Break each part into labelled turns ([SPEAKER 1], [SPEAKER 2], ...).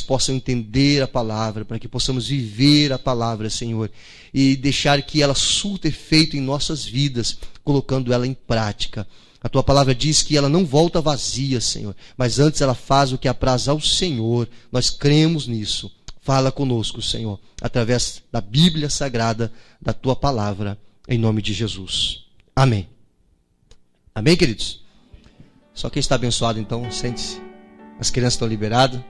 [SPEAKER 1] possam entender a palavra, para que possamos viver a palavra, Senhor, e deixar que ela surta efeito em nossas vidas, colocando ela em prática. A tua palavra diz que ela não volta vazia, Senhor, mas antes ela faz o que apraz ao Senhor. Nós cremos nisso. Fala conosco, Senhor, através da Bíblia Sagrada, da tua palavra, em nome de Jesus. Amém. Amém, queridos? Só quem está abençoado, então, sente-se. As crianças estão liberadas.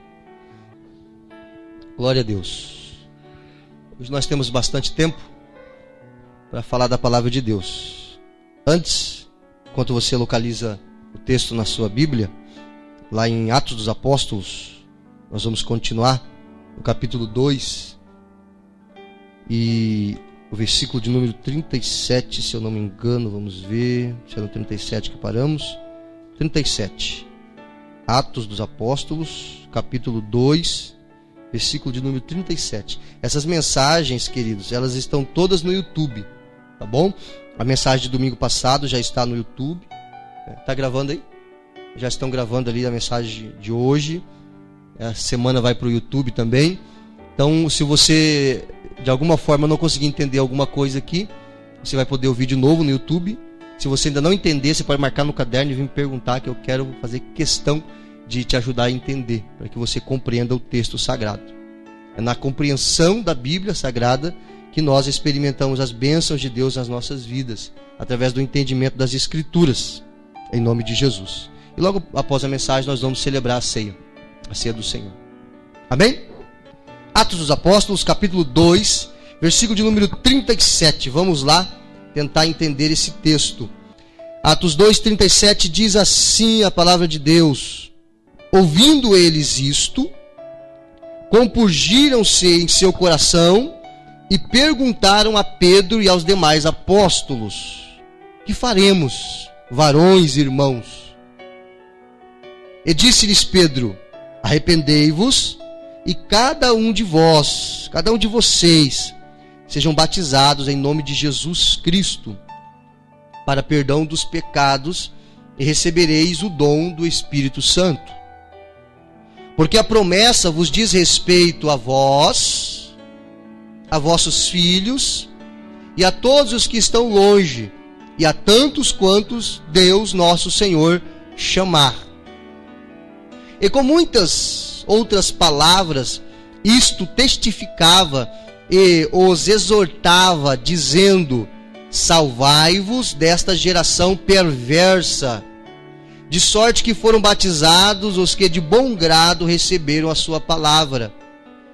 [SPEAKER 1] Glória a Deus. Hoje nós temos bastante tempo para falar da palavra de Deus. Antes, enquanto você localiza o texto na sua Bíblia, lá em Atos dos Apóstolos, nós vamos continuar no capítulo 2 e o versículo de número 37, se eu não me engano, vamos ver, se é no 37 que paramos. 37. Atos dos Apóstolos, capítulo 2, versículo de número 37. Essas mensagens, queridos, elas estão todas no YouTube, tá bom? A mensagem de domingo passado já está no YouTube. Está gravando aí? Já estão gravando ali a mensagem de hoje. A semana vai para o YouTube também. Então, se você de alguma forma não conseguir entender alguma coisa aqui, você vai poder ouvir de novo no YouTube. Se você ainda não entender, você pode marcar no caderno e vir me perguntar, que eu quero fazer questão de te ajudar a entender, para que você compreenda o texto sagrado. É na compreensão da Bíblia Sagrada que nós experimentamos as bênçãos de Deus nas nossas vidas, através do entendimento das Escrituras, em nome de Jesus. E logo após a mensagem nós vamos celebrar a ceia do Senhor. Amém? Atos dos Apóstolos, capítulo 2, versículo de número 37. Vamos lá tentar entender esse texto. Atos 2:37 diz assim a palavra de Deus: ouvindo eles isto, compungiram-se em seu coração e perguntaram a Pedro e aos demais apóstolos: que faremos, varões e irmãos? E disse-lhes Pedro: arrependei-vos e cada um de vocês, sejam batizados em nome de Jesus Cristo, para perdão dos pecados, e recebereis o dom do Espírito Santo. Porque a promessa vos diz respeito a vós, a vossos filhos, e a todos os que estão longe, e a tantos quantos Deus nosso Senhor chamar. E com muitas outras palavras, isto testificava e os exortava, dizendo: salvai-vos desta geração perversa. De sorte que foram batizados os que de bom grado receberam a sua palavra.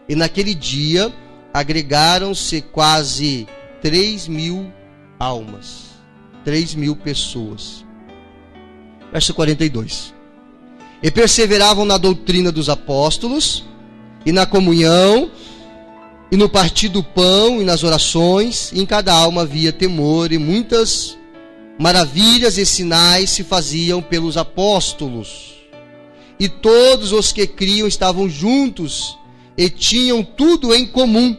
[SPEAKER 1] E naquele dia agregaram-se quase 3.000 almas, 3.000 pessoas. Verso 42. E perseveravam na doutrina dos apóstolos, e na comunhão, e no partir do pão, e nas orações, e em cada alma havia temor, e muitas maravilhas e sinais se faziam pelos apóstolos. E todos os que criam estavam juntos, e tinham tudo em comum.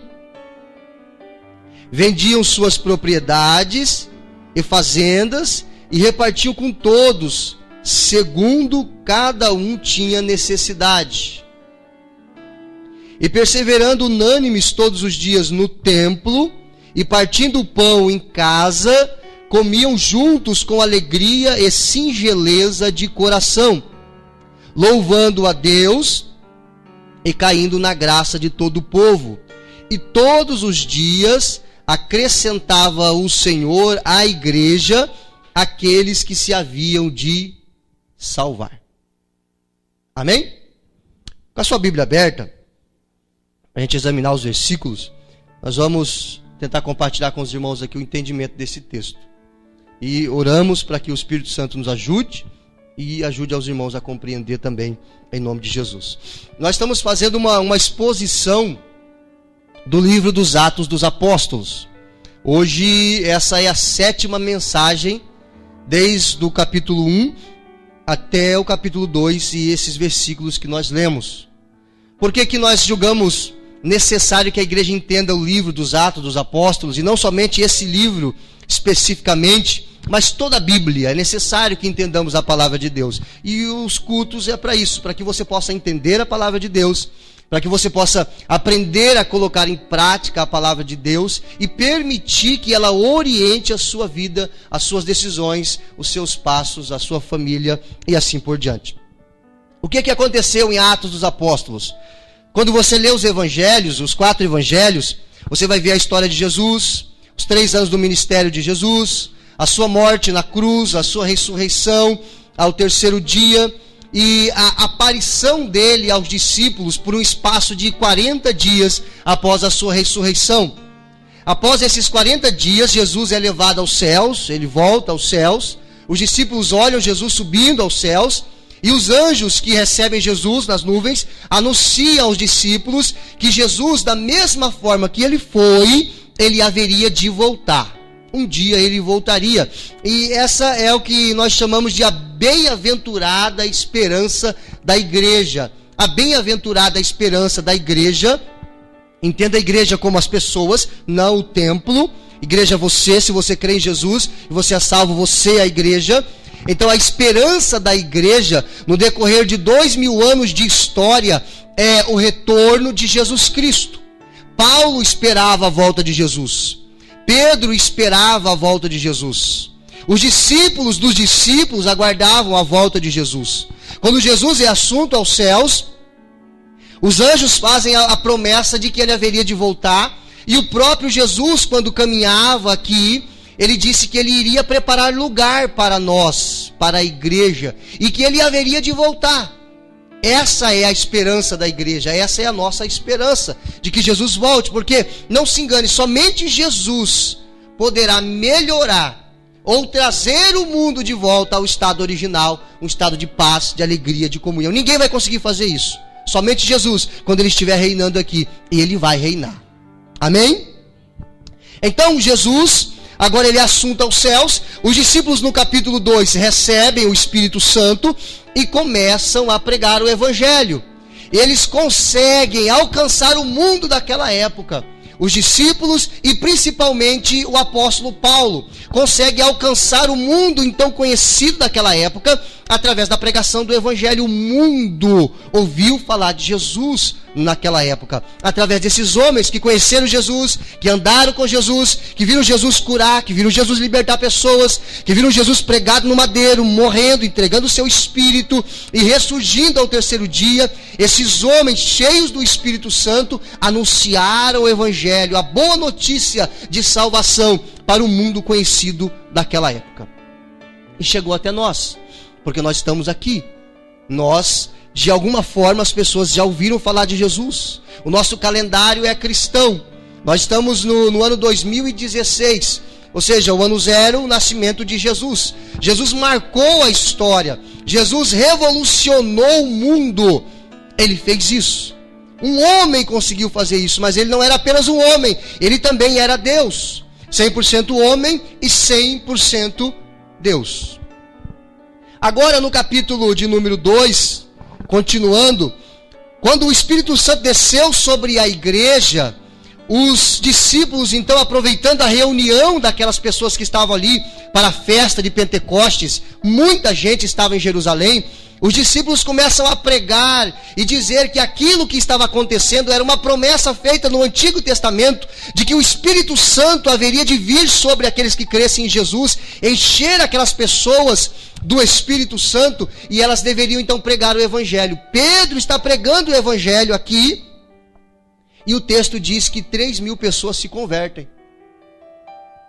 [SPEAKER 1] Vendiam suas propriedades e fazendas, e repartiam com todos, segundo cada um tinha necessidade. E perseverando unânimes todos os dias no templo, e partindo o pão em casa, comiam juntos com alegria e singeleza de coração, louvando a Deus e caindo na graça de todo o povo. E todos os dias acrescentava o Senhor à igreja aqueles que se haviam de salvar. Amém? Com a sua Bíblia aberta, para a gente examinar os versículos, nós vamos tentar compartilhar com os irmãos aqui o entendimento desse texto. E oramos para que o Espírito Santo nos ajude e ajude aos irmãos a compreender também, em nome de Jesus. Nós estamos fazendo uma exposição do livro dos Atos dos Apóstolos. Hoje essa é a 7ª mensagem, desde o capítulo 1 até o capítulo 2 e esses versículos que nós lemos. Por que nós julgamos necessário que a igreja entenda o livro dos Atos dos Apóstolos, e não somente esse livro especificamente, mas toda a Bíblia? É necessário que entendamos a palavra de Deus. E os cultos é para isso, para que você possa entender a palavra de Deus, para que você possa aprender a colocar em prática a palavra de Deus e permitir que ela oriente a sua vida, as suas decisões, os seus passos, a sua família e assim por diante. O que aconteceu em Atos dos Apóstolos? Quando você lê os evangelhos, os 4 evangelhos, você vai ver a história de Jesus, os 3 anos do ministério de Jesus, a sua morte na cruz, a sua ressurreição ao 3º dia, e a aparição dele aos discípulos por um espaço de 40 dias após a sua ressurreição. Após esses 40 dias, Jesus é levado aos céus, ele volta aos céus, os discípulos olham Jesus subindo aos céus, e os anjos que recebem Jesus nas nuvens anunciam aos discípulos que Jesus, da mesma forma que ele foi, ele haveria de voltar. Um dia ele voltaria. E essa é o que nós chamamos de a bem-aventurada esperança da igreja. A bem-aventurada esperança da igreja. Entenda a igreja como as pessoas, não o templo. Igreja você, se você crê em Jesus e você é salvo, você é a igreja. Então a esperança da igreja no decorrer de 2000 anos de história é o retorno de Jesus Cristo. Paulo esperava a volta de Jesus. Pedro esperava a volta de Jesus. Os discípulos dos discípulos aguardavam a volta de Jesus. Quando Jesus é assunto aos céus, os anjos fazem a promessa de que ele haveria de voltar. E o próprio Jesus, quando caminhava aqui, ele disse que ele iria preparar lugar para nós, para a igreja, e que ele haveria de voltar. Essa é a esperança da igreja, essa é a nossa esperança, de que Jesus volte, porque, não se engane, somente Jesus poderá melhorar ou trazer o mundo de volta ao estado original, um estado de paz, de alegria, de comunhão. Ninguém vai conseguir fazer isso, somente Jesus, quando ele estiver reinando aqui, e ele vai reinar. Amém? Então Jesus, agora ele é assunto aos céus. Os discípulos no capítulo 2 recebem o Espírito Santo e começam a pregar o Evangelho. Eles conseguem alcançar o mundo daquela época. Os discípulos e principalmente o apóstolo Paulo conseguem alcançar o mundo então conhecido daquela época através da pregação do Evangelho. O mundo ouviu falar de Jesus naquela época, através desses homens que conheceram Jesus, que andaram com Jesus, que viram Jesus curar, que viram Jesus libertar pessoas, que viram Jesus pregado no madeiro, morrendo, entregando o seu espírito e ressurgindo ao 3º dia. Esses homens cheios do Espírito Santo anunciaram o Evangelho, a boa notícia de salvação para o mundo conhecido daquela época. E chegou até nós, porque nós estamos aqui. Nós, de alguma forma, as pessoas já ouviram falar de Jesus. O nosso calendário é cristão. Nós estamos no ano 2016, ou seja, o ano 0, o nascimento de Jesus. Jesus marcou a história. Jesus revolucionou o mundo. Ele fez isso. Um homem conseguiu fazer isso, mas ele não era apenas um homem. Ele também era Deus. 100% homem e 100% Deus. Agora no capítulo de número 2, continuando, quando o Espírito Santo desceu sobre a igreja, os discípulos, então, aproveitando a reunião daquelas pessoas que estavam ali para a festa de Pentecostes, muita gente estava em Jerusalém, os discípulos começam a pregar e dizer que aquilo que estava acontecendo era uma promessa feita no Antigo Testamento, de que o Espírito Santo haveria de vir sobre aqueles que crescem em Jesus, encher aquelas pessoas do Espírito Santo, e elas deveriam então pregar o Evangelho. Pedro está pregando o Evangelho aqui, e o texto diz que 3.000 pessoas se convertem.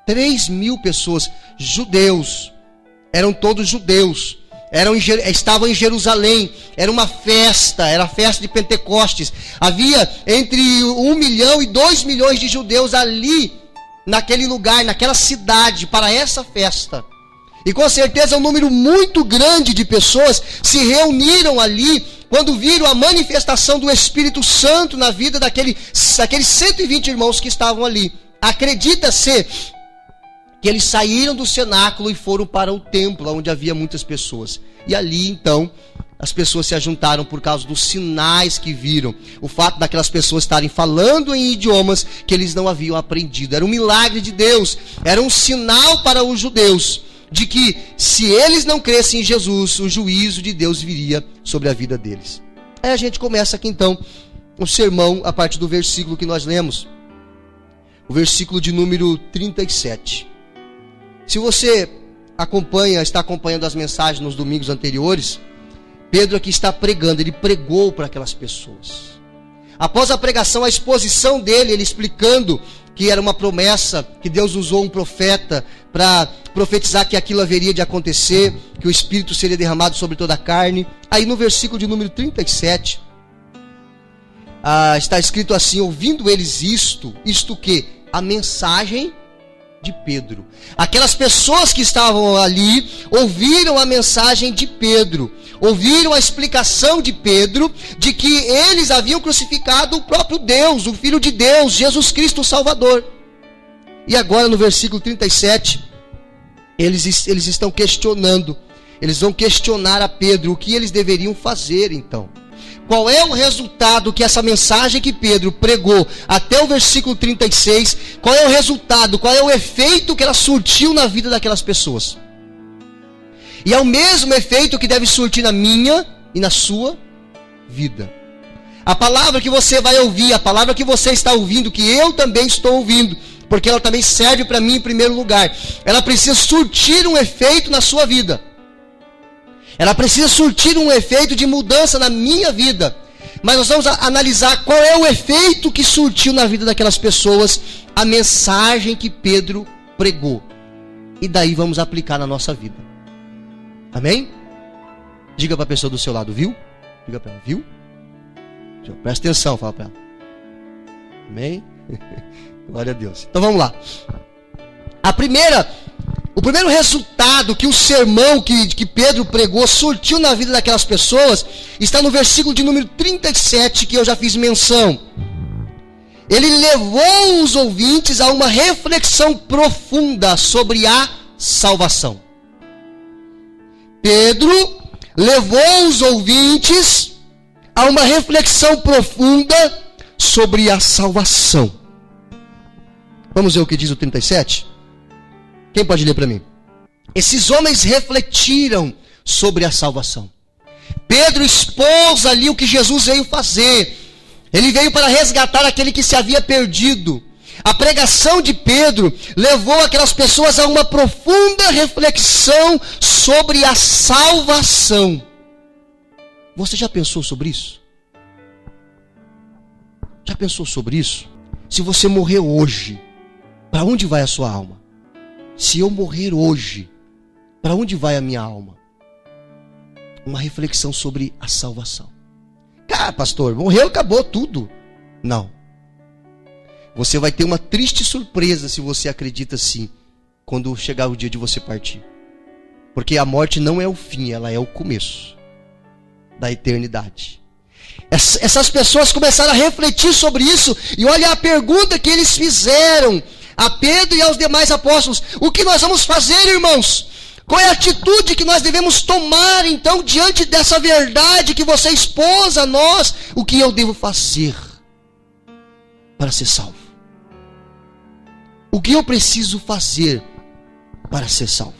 [SPEAKER 1] 3.000 pessoas, judeus, eram todos judeus, estavam em Jerusalém, era uma festa, era a festa de Pentecostes. Havia entre 1 milhão e 2 milhões de judeus ali, naquele lugar, naquela cidade, para essa festa. E com certeza um número muito grande de pessoas se reuniram ali quando viram a manifestação do Espírito Santo na vida daqueles 120 irmãos que estavam ali. Acredita-se que eles saíram do cenáculo e foram para o templo, onde havia muitas pessoas. E ali, então, as pessoas se ajuntaram por causa dos sinais que viram. O fato daquelas pessoas estarem falando em idiomas que eles não haviam aprendido. Era um milagre de Deus. Era um sinal para os judeus de que, se eles não crescem em Jesus, o juízo de Deus viria sobre a vida deles. Aí a gente começa aqui, então, um sermão a partir do versículo que nós lemos. O versículo de número 37. Se você está acompanhando as mensagens nos domingos anteriores, Pedro aqui está pregando, ele pregou para aquelas pessoas. Após a pregação, a exposição dele, ele explicando que era uma promessa, que Deus usou um profeta para profetizar que aquilo haveria de acontecer, que o Espírito seria derramado sobre toda a carne. Aí no versículo de número 37, está escrito assim: ouvindo eles isto que? A mensagem de Pedro. Aquelas pessoas que estavam ali ouviram a mensagem de Pedro, ouviram a explicação de Pedro de que eles haviam crucificado o próprio Deus, o Filho de Deus, Jesus Cristo o Salvador. E agora no versículo 37, eles estão questionando, eles vão questionar a Pedro o que eles deveriam fazer então. Qual é o resultado que essa mensagem que Pedro pregou até o versículo 36, qual é o resultado, qual é o efeito que ela surtiu na vida daquelas pessoas? E é o mesmo efeito que deve surtir na minha e na sua vida. A palavra que você vai ouvir, a palavra que você está ouvindo, que eu também estou ouvindo, porque ela também serve para mim em primeiro lugar, ela precisa surtir um efeito na sua vida. Ela precisa surtir um efeito de mudança na minha vida. Mas nós vamos analisar qual é o efeito que surtiu na vida daquelas pessoas a mensagem que Pedro pregou. E daí vamos aplicar na nossa vida. Amém? Diga para a pessoa do seu lado, viu? Diga para ela, viu? Presta atenção, fala para ela. Amém? Glória a Deus. Então vamos lá. O primeiro resultado que o sermão que Pedro pregou surtiu na vida daquelas pessoas está no versículo de número 37, que eu já fiz menção. Ele levou os ouvintes a uma reflexão profunda sobre a salvação. Pedro levou os ouvintes a uma reflexão profunda sobre a salvação. Vamos ver o que diz o 37? Quem pode ler para mim? Esses homens refletiram sobre a salvação. Pedro expôs ali o que Jesus veio fazer. Ele veio para resgatar aquele que se havia perdido. A pregação de Pedro levou aquelas pessoas a uma profunda reflexão sobre a salvação. Você já pensou sobre isso? Já pensou sobre isso? Se você morrer hoje, para onde vai a sua alma? Se eu morrer hoje, para onde vai a minha alma? Uma reflexão sobre a salvação. Cara, pastor, morreu, acabou tudo. Não. Você vai ter uma triste surpresa se você acredita assim, quando chegar o dia de você partir. Porque a morte não é o fim, ela é o começo da eternidade. Essas pessoas começaram a refletir sobre isso, e olha a pergunta que eles fizeram a Pedro e aos demais apóstolos: o que nós vamos fazer, irmãos? Qual é a atitude que nós devemos tomar, então, diante dessa verdade que você expôs a nós? O que eu devo fazer para ser salvo? O que eu preciso fazer para ser salvo?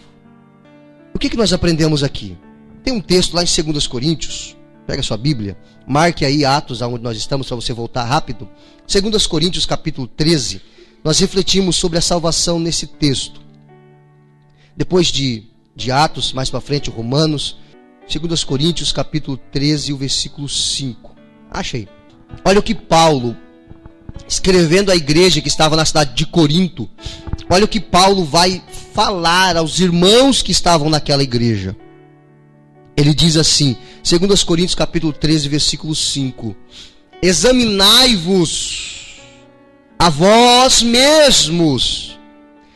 [SPEAKER 1] O que nós aprendemos aqui? Tem um texto lá em 2 Coríntios, pega a sua Bíblia, marque aí Atos, aonde nós estamos, para você voltar rápido. 2 Coríntios capítulo 13, nós refletimos sobre a salvação nesse texto. Depois de Atos, mais para frente, Romanos, 2 Coríntios capítulo 13, o versículo 5. Acha aí. Olha o que Paulo, escrevendo à igreja que estava na cidade de Corinto, olha o que Paulo vai falar aos irmãos que estavam naquela igreja. Ele diz assim, 2 Coríntios capítulo 13, versículo 5: examinai-vos a vós mesmos,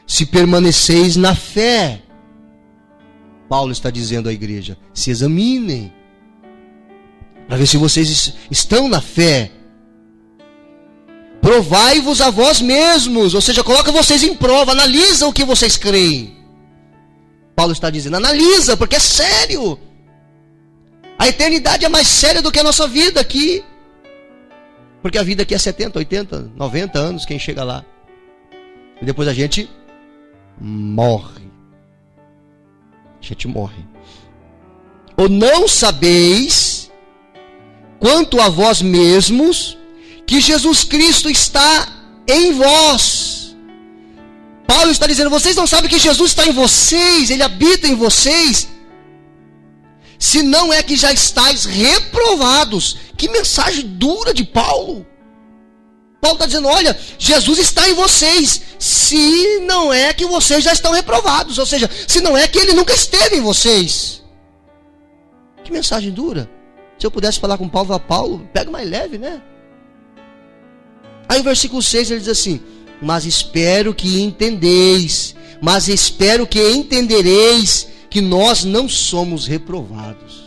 [SPEAKER 1] se permaneceis na fé. Paulo está dizendo à igreja: se examinem, para ver se vocês estão na fé. Provai-vos a vós mesmos, ou seja, coloca vocês em prova, analisa o que vocês creem. Paulo está dizendo, analisa, porque é sério. A eternidade é mais séria do que a nossa vida aqui. Porque a vida aqui é 70, 80, 90 anos, quem chega lá. E depois a gente morre. A gente morre. Ou não sabeis, quanto a vós mesmos, que Jesus Cristo está em vós. Paulo está dizendo, vocês não sabem que Jesus está em vocês, Ele habita em vocês, se não é que já estáis reprovados. Que mensagem dura de Paulo. Paulo está dizendo, olha, Jesus está em vocês, se não é que vocês já estão reprovados, ou seja, se não é que Ele nunca esteve em vocês. Que mensagem dura. Se eu pudesse falar com Paulo, Paulo, pega mais leve, né? Aí o versículo 6 ele diz assim, mas espero que entendereis que nós não somos reprovados.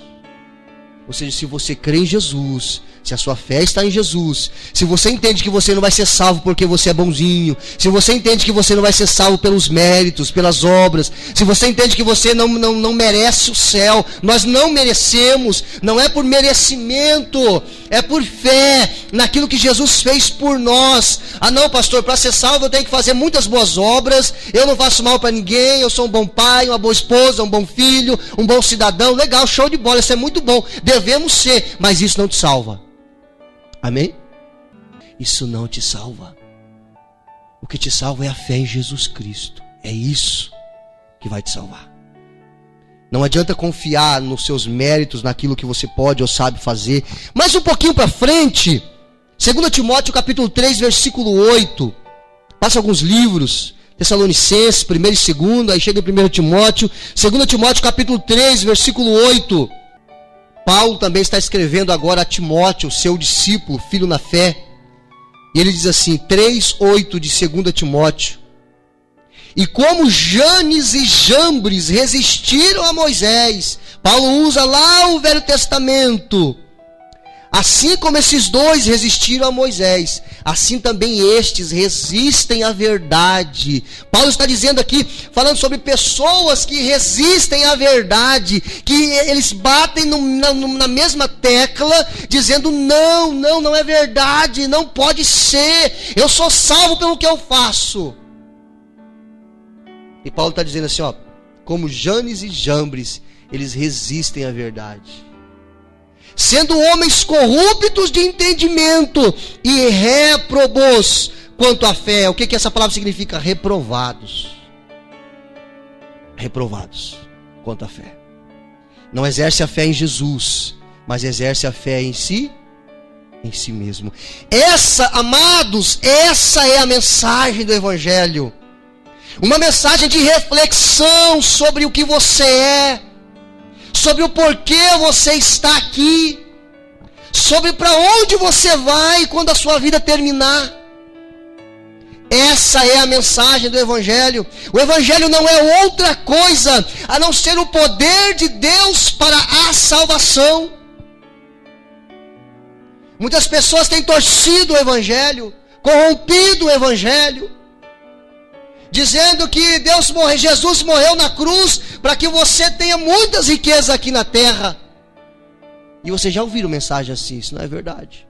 [SPEAKER 1] Ou seja, se você crê em Jesus, se a sua fé está em Jesus, se você entende que você não vai ser salvo porque você é bonzinho, se você entende que você não vai ser salvo pelos méritos, pelas obras, se você entende que você não merece o céu, nós não merecemos, não é por merecimento, é por fé naquilo que Jesus fez por nós. Ah não, pastor, para ser salvo eu tenho que fazer muitas boas obras, eu não faço mal para ninguém, eu sou um bom pai, uma boa esposa, um bom filho, um bom cidadão. Legal, show de bola, isso é muito bom, devemos ser, mas isso não te salva. Amém? Isso não te salva. O que te salva é a fé em Jesus Cristo. É isso que vai te salvar. Não adianta confiar nos seus méritos, naquilo que você pode ou sabe fazer. Mas um pouquinho para frente, 2 Timóteo capítulo 3, versículo 8. Passa alguns livros, Tessalonicenses, 1 e 2, aí chega em 1 Timóteo. 2 Timóteo capítulo 3, versículo 8. Paulo também está escrevendo agora a Timóteo, seu discípulo, filho na fé. E ele diz assim, 3:8 de 2 Timóteo. E como Janes e Jambres resistiram a Moisés, Paulo usa lá o Velho Testamento. Assim como esses dois resistiram a Moisés, assim também estes resistem à verdade. Paulo está dizendo aqui, falando sobre pessoas que resistem à verdade, que eles batem na mesma tecla, dizendo não é verdade, não pode ser, eu sou salvo pelo que eu faço. E Paulo está dizendo assim, ó, como Janes e Jambres, eles resistem à verdade. Sendo homens corruptos de entendimento e réprobos quanto à fé. O que essa palavra significa? Reprovados. Reprovados quanto à fé. Não exerce a fé em Jesus, mas exerce a fé em si mesmo. Essa, amados, essa é a mensagem do Evangelho. Uma mensagem de reflexão sobre o que você é, sobre o porquê você está aqui, sobre para onde você vai quando a sua vida terminar. Essa é a mensagem do Evangelho. O Evangelho não é outra coisa a não ser o poder de Deus para a salvação. Muitas pessoas têm torcido o Evangelho, corrompido o Evangelho, dizendo que Jesus morreu na cruz para que você tenha muitas riquezas aqui na terra. E você já ouviram mensagem assim? Isso não é verdade.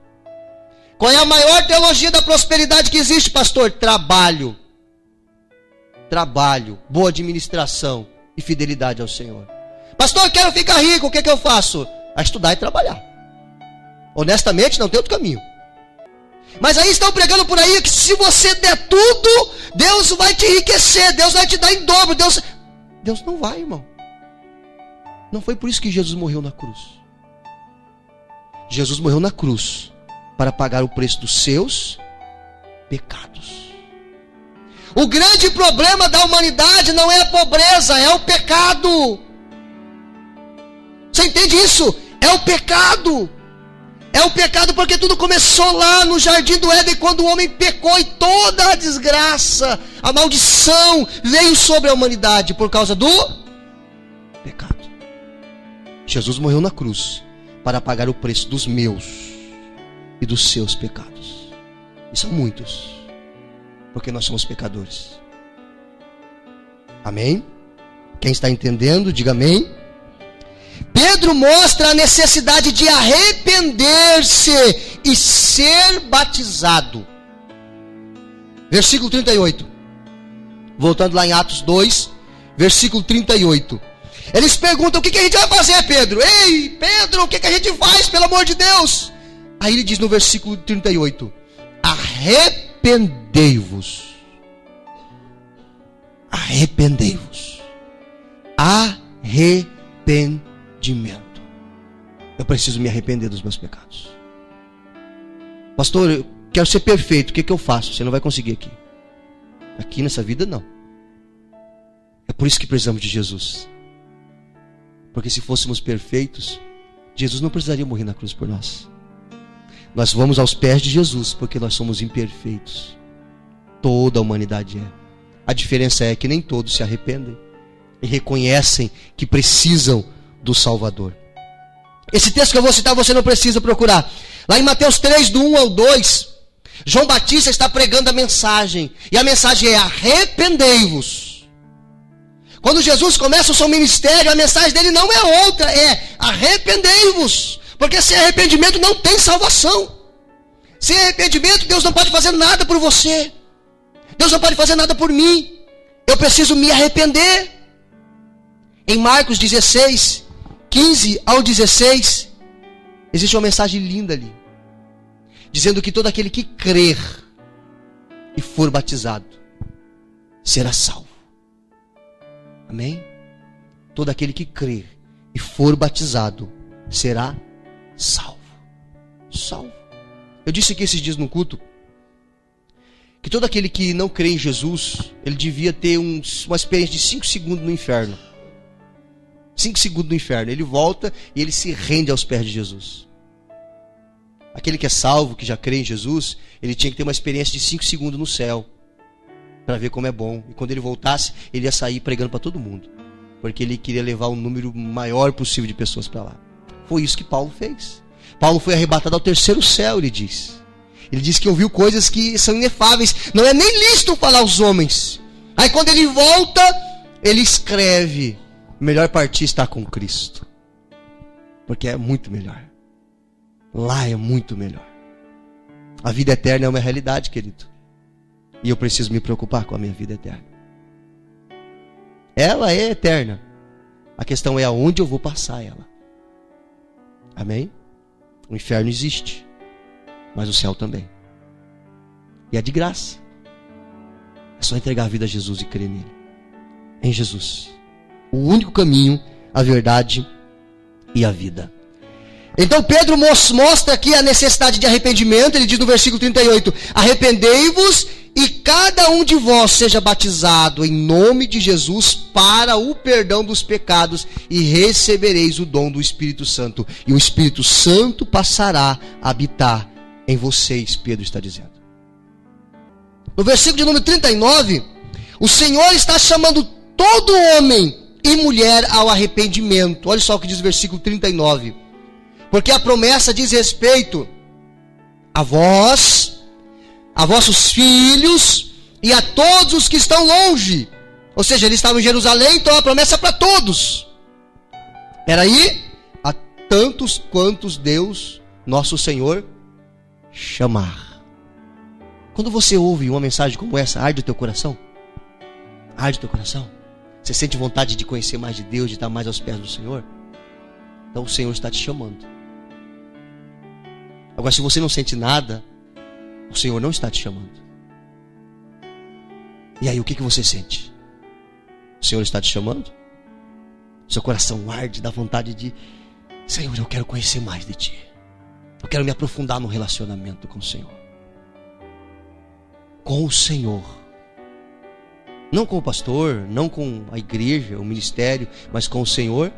[SPEAKER 1] Qual é a maior teologia da prosperidade que existe, pastor? Trabalho, boa administração e fidelidade ao Senhor. Pastor, eu quero ficar rico, o que eu faço? A estudar e trabalhar. Honestamente, não tem outro caminho. Mas aí estão pregando por aí que se você der tudo, Deus vai te enriquecer, Deus vai te dar em dobro. Deus não vai, irmão. Não foi por isso que Jesus morreu na cruz. Jesus morreu na cruz para pagar o preço dos seus pecados. O grande problema da humanidade não é a pobreza, é o pecado. Você entende isso? É o pecado. É o pecado porque tudo começou lá no Jardim do Éden, quando o homem pecou e toda a desgraça, a maldição veio sobre a humanidade por causa do pecado. Jesus morreu na cruz para pagar o preço dos meus e dos seus pecados. E são muitos, porque nós somos pecadores. Amém? Quem está entendendo, diga amém. Pedro mostra a necessidade de arrepender-se e ser batizado. Versículo 38. Voltando lá em Atos 2, versículo 38. Eles perguntam, o que a gente vai fazer, Pedro? Ei, Pedro, o que a gente faz, pelo amor de Deus? Aí ele diz no versículo 38. arrependei-vos. Arrependei-vos. Arrependimento. Eu preciso me arrepender dos meus pecados. Pastor, eu quero ser perfeito, o que eu faço? Você não vai conseguir aqui. Aqui nessa vida não. É por isso que precisamos de Jesus. Porque se fôssemos perfeitos, Jesus não precisaria morrer na cruz por nós. Nós vamos aos pés de Jesus porque nós somos imperfeitos. Toda a humanidade é. A diferença é que nem todos se arrependem e reconhecem que precisam do Salvador. Esse texto que eu vou citar você não precisa procurar. Lá em Mateus 3, do 1 ao 2, João Batista está pregando a mensagem. E a mensagem é: arrependei-vos. Quando Jesus começa o seu ministério, a mensagem dele não é outra, é arrependei-vos. Porque sem arrependimento não tem salvação. Sem arrependimento Deus não pode fazer nada por você. Deus não pode fazer nada por mim. Eu preciso me arrepender. Em Marcos 16, 15 ao 16, existe uma mensagem linda ali, dizendo que todo aquele que crer e for batizado será salvo. Amém? Todo aquele que crer e for batizado será salvo. Salvo. Eu disse aqui esses dias no culto que todo aquele que não crê em Jesus, ele devia ter uma experiência de 5 segundos no inferno. 5 segundos no inferno. Ele volta e ele se rende aos pés de Jesus. Aquele que é salvo, que já crê em Jesus, ele tinha que ter uma experiência de 5 segundos no céu, para ver como é bom. E quando ele voltasse, ele ia sair pregando para todo mundo, porque ele queria levar um número maior possível de pessoas para lá. Foi isso que Paulo fez. Paulo foi arrebatado ao 3º céu, ele diz. Ele diz que ouviu coisas que são inefáveis. Não é nem lícito falar aos homens. Aí quando ele volta, ele escreve: melhor partir está com Cristo. Porque é muito melhor. Lá é muito melhor. A vida eterna é uma realidade, querido. E eu preciso me preocupar com a minha vida eterna. Ela é eterna. A questão é aonde eu vou passar ela. Amém? O inferno existe, mas o céu também. E é de graça. É só entregar a vida a Jesus e crer nele. Em Jesus. O único caminho, a verdade e a vida. Então Pedro mostra aqui a necessidade de arrependimento. Ele diz no versículo 38: arrependei-vos e cada um de vós seja batizado em nome de Jesus para o perdão dos pecados, e recebereis o dom do Espírito Santo. E o Espírito Santo passará a habitar em vocês, Pedro está dizendo. No versículo de número 39, o Senhor está chamando todo homem e mulher ao arrependimento. Olha só o que diz o versículo 39. Porque a promessa diz respeito a vós, a vossos filhos e a todos os que estão longe. Ou seja, eles estavam em Jerusalém, então a promessa é para todos. Peraí, a tantos quantos Deus, nosso Senhor, chamar. Quando você ouve uma mensagem como essa, arde o teu coração? Arde o teu coração? Você sente vontade de conhecer mais de Deus, de estar mais aos pés do Senhor? Então o Senhor está te chamando. Agora, se você não sente nada, o Senhor não está te chamando. E aí, o que você sente? O Senhor está te chamando? Seu coração arde, dá vontade de: Senhor, eu quero conhecer mais de Ti. Eu quero me aprofundar no relacionamento com o Senhor. Com o Senhor. Não com o pastor, não com a igreja, o ministério, mas com o Senhor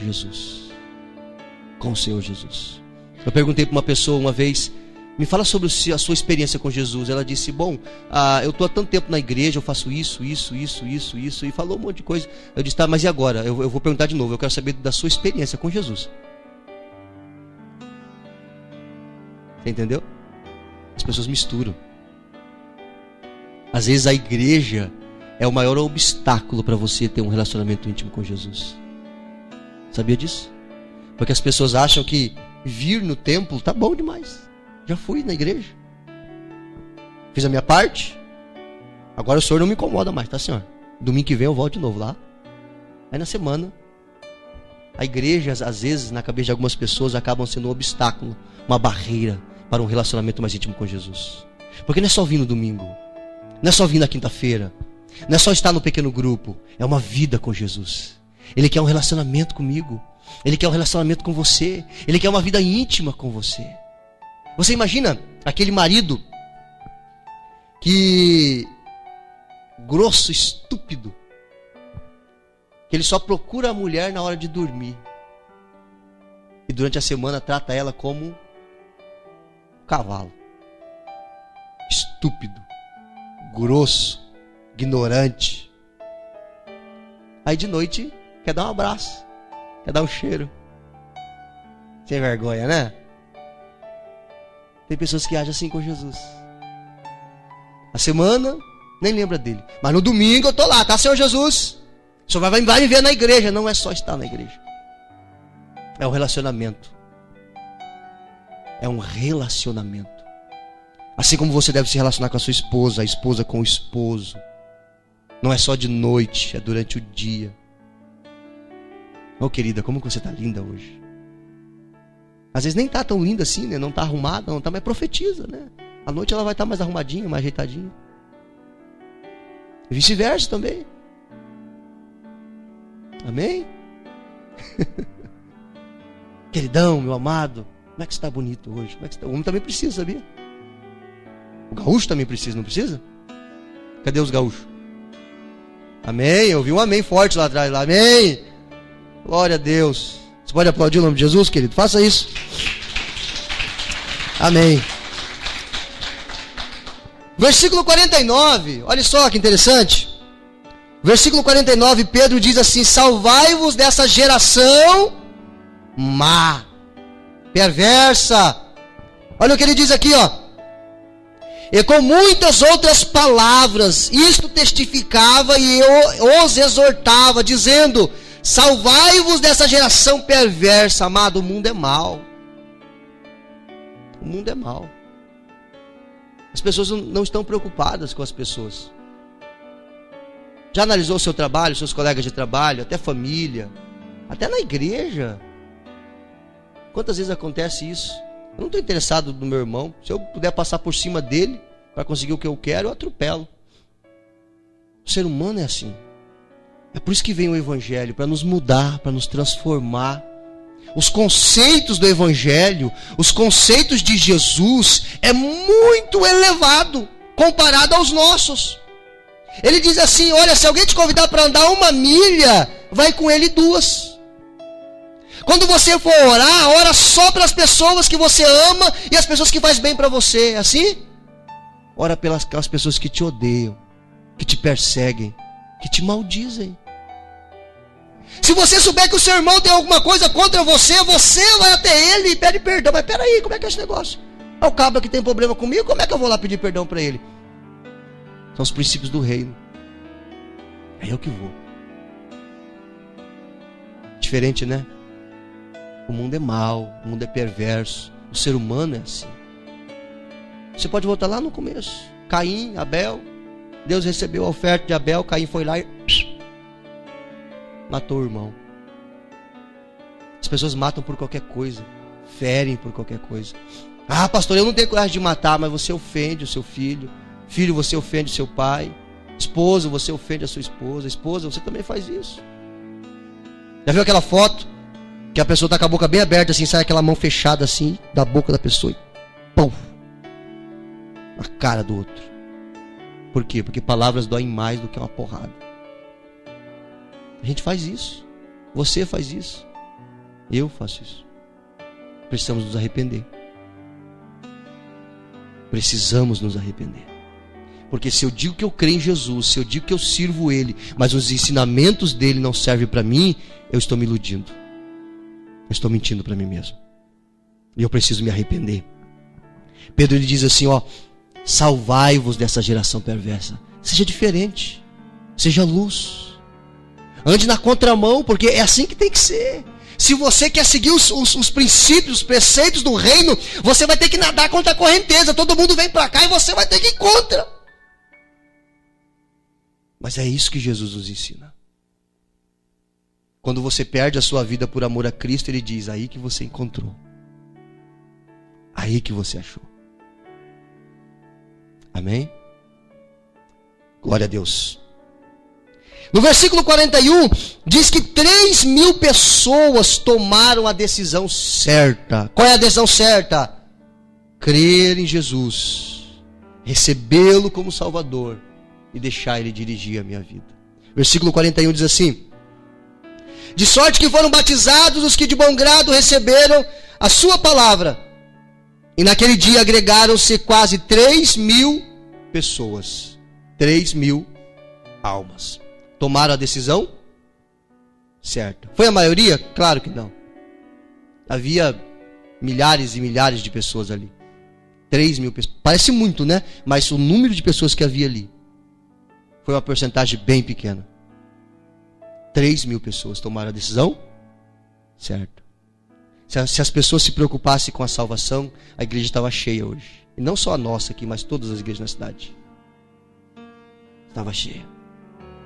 [SPEAKER 1] Jesus. Com o Senhor Jesus. Eu perguntei para uma pessoa uma vez: me fala sobre a sua experiência com Jesus. Ela disse: bom, eu estou há tanto tempo na igreja, eu faço isso, e falou um monte de coisa. Eu disse: tá, mas e agora? Eu vou perguntar de novo, eu quero saber da sua experiência com Jesus. Você entendeu? As pessoas misturam. Às vezes a igreja é o maior obstáculo para você ter um relacionamento íntimo com Jesus. Sabia disso? Porque as pessoas acham que vir no templo tá bom demais. Já fui na igreja, fiz a minha parte, agora o Senhor não me incomoda mais, tá, Senhor? Domingo que vem eu volto de novo lá. Aí na semana, a igreja, às vezes, na cabeça de algumas pessoas, acabam sendo um obstáculo, uma barreira para um relacionamento mais íntimo com Jesus. Porque não é só vir no domingo, não é só vir na quinta-feira, não é só estar no pequeno grupo, é uma vida com Jesus. Ele quer um relacionamento comigo, Ele quer um relacionamento com você, Ele quer uma vida íntima com você. Você imagina aquele marido que grosso, estúpido, que ele só procura a mulher na hora de dormir e durante a semana trata ela como um cavalo. Estúpido, grosso, ignorante. Aí de noite quer dar um abraço, quer dar um cheiro. Sem vergonha, né? Tem pessoas que agem assim com Jesus. A semana nem lembra dele, mas no domingo eu tô lá, tá, Senhor Jesus? O Senhor vai me ver na igreja. Não é só estar na igreja, é um relacionamento. É um relacionamento. Assim como você deve se relacionar com a sua esposa, a esposa com o esposo. Não é só de noite, é durante o dia. Oh, querida, como que você está linda hoje? Às vezes nem está tão linda assim, né? Não está arrumada, não está, mas profetiza, né? À noite ela vai estar mais arrumadinha, mais ajeitadinha. E vice-versa também. Amém? Queridão, meu amado, como é que você está bonito hoje? Como é que você tá? O homem também precisa, sabia? O gaúcho também precisa, não precisa? Cadê os gaúchos? Amém? Eu ouvi um amém forte lá atrás. Lá. Amém? Glória a Deus. Você pode aplaudir o nome de Jesus, querido? Faça isso. Amém. Versículo 49. Olha só que interessante. Versículo 49, Pedro diz assim: salvai-vos dessa geração má, perversa. Olha o que ele diz aqui, ó. E com muitas outras palavras, isto testificava e eu os exortava, dizendo: salvai-vos dessa geração perversa. Amado, o mundo é mau. O mundo é mau. As pessoas não estão preocupadas com as pessoas. Já analisou o seu trabalho, seus colegas de trabalho, até família, até na igreja? Quantas vezes acontece isso? Eu não estou interessado no meu irmão. Se eu puder passar por cima dele para conseguir o que eu quero, eu atropelo. O ser humano é assim. É por isso que vem o Evangelho, para nos mudar, para nos transformar. Os conceitos do Evangelho, os conceitos de Jesus é muito elevado comparado aos nossos. Ele diz assim: olha, se alguém te convidar para andar 1 milha, vai com ele 2. Quando você for orar, ora só para as pessoas que você ama e as pessoas que faz bem para você. É assim? Ora pelas aquelas pessoas que te odeiam, que te perseguem, que te maldizem. Se você souber que o seu irmão tem alguma coisa contra você, você vai até ele e pede perdão. Mas peraí, como é que é esse negócio? É o cabra que tem problema comigo, como é que eu vou lá pedir perdão para ele? São os princípios do reino. É eu que vou. Diferente, né? O mundo é mau, o mundo é perverso, o ser humano é assim. Você pode voltar lá no começo. Caim, Abel. Deus recebeu a oferta de Abel, Caim foi lá e matou o irmão. As pessoas matam por qualquer coisa, ferem por qualquer coisa. Ah, pastor, eu não tenho coragem de matar, mas você ofende o seu filho. Filho, você ofende o seu pai. Esposo, você ofende a sua esposa. Esposa, você também faz isso. Já viu aquela foto que a pessoa está com a boca bem aberta assim, sai aquela mão fechada assim da boca da pessoa e pum, na cara do outro. Por quê? Porque palavras doem mais do que uma porrada. A gente faz isso. Você faz isso. Eu faço isso. Precisamos nos arrepender. Precisamos nos arrepender. Porque se eu digo que eu creio em Jesus, se eu digo que eu sirvo Ele, mas os ensinamentos dele não servem para mim, eu estou me iludindo. Eu estou mentindo para mim mesmo. E eu preciso me arrepender. Pedro ele diz assim, ó: salvai-vos dessa geração perversa. Seja diferente. Seja luz. Ande na contramão, porque é assim que tem que ser. Se você quer seguir os princípios, os preceitos do reino, você vai ter que nadar contra a correnteza. Todo mundo vem para cá e você vai ter que ir contra. Mas é isso que Jesus nos ensina. Quando você perde a sua vida por amor a Cristo, Ele diz: aí que você encontrou. Aí que você achou. Glória a Deus. No versículo 41, diz que 3.000 pessoas tomaram a decisão certa. Qual é a decisão certa? Crer em Jesus, recebê-lo como Salvador e deixar Ele dirigir a minha vida. Versículo 41 diz assim: de sorte que foram batizados os que de bom grado receberam a sua palavra. E naquele dia agregaram-se quase 3.000 pessoas. 3.000 almas. Tomaram a decisão certa. Foi a maioria? Claro que não. Havia milhares e milhares de pessoas ali. 3.000 pessoas. Parece muito, né? Mas o número de pessoas que havia ali foi uma porcentagem bem pequena. 3.000 pessoas tomaram a decisão certa. Se as pessoas se preocupassem com a salvação, a igreja estava cheia hoje. E não só a nossa aqui, mas todas as igrejas na cidade. Estava cheia.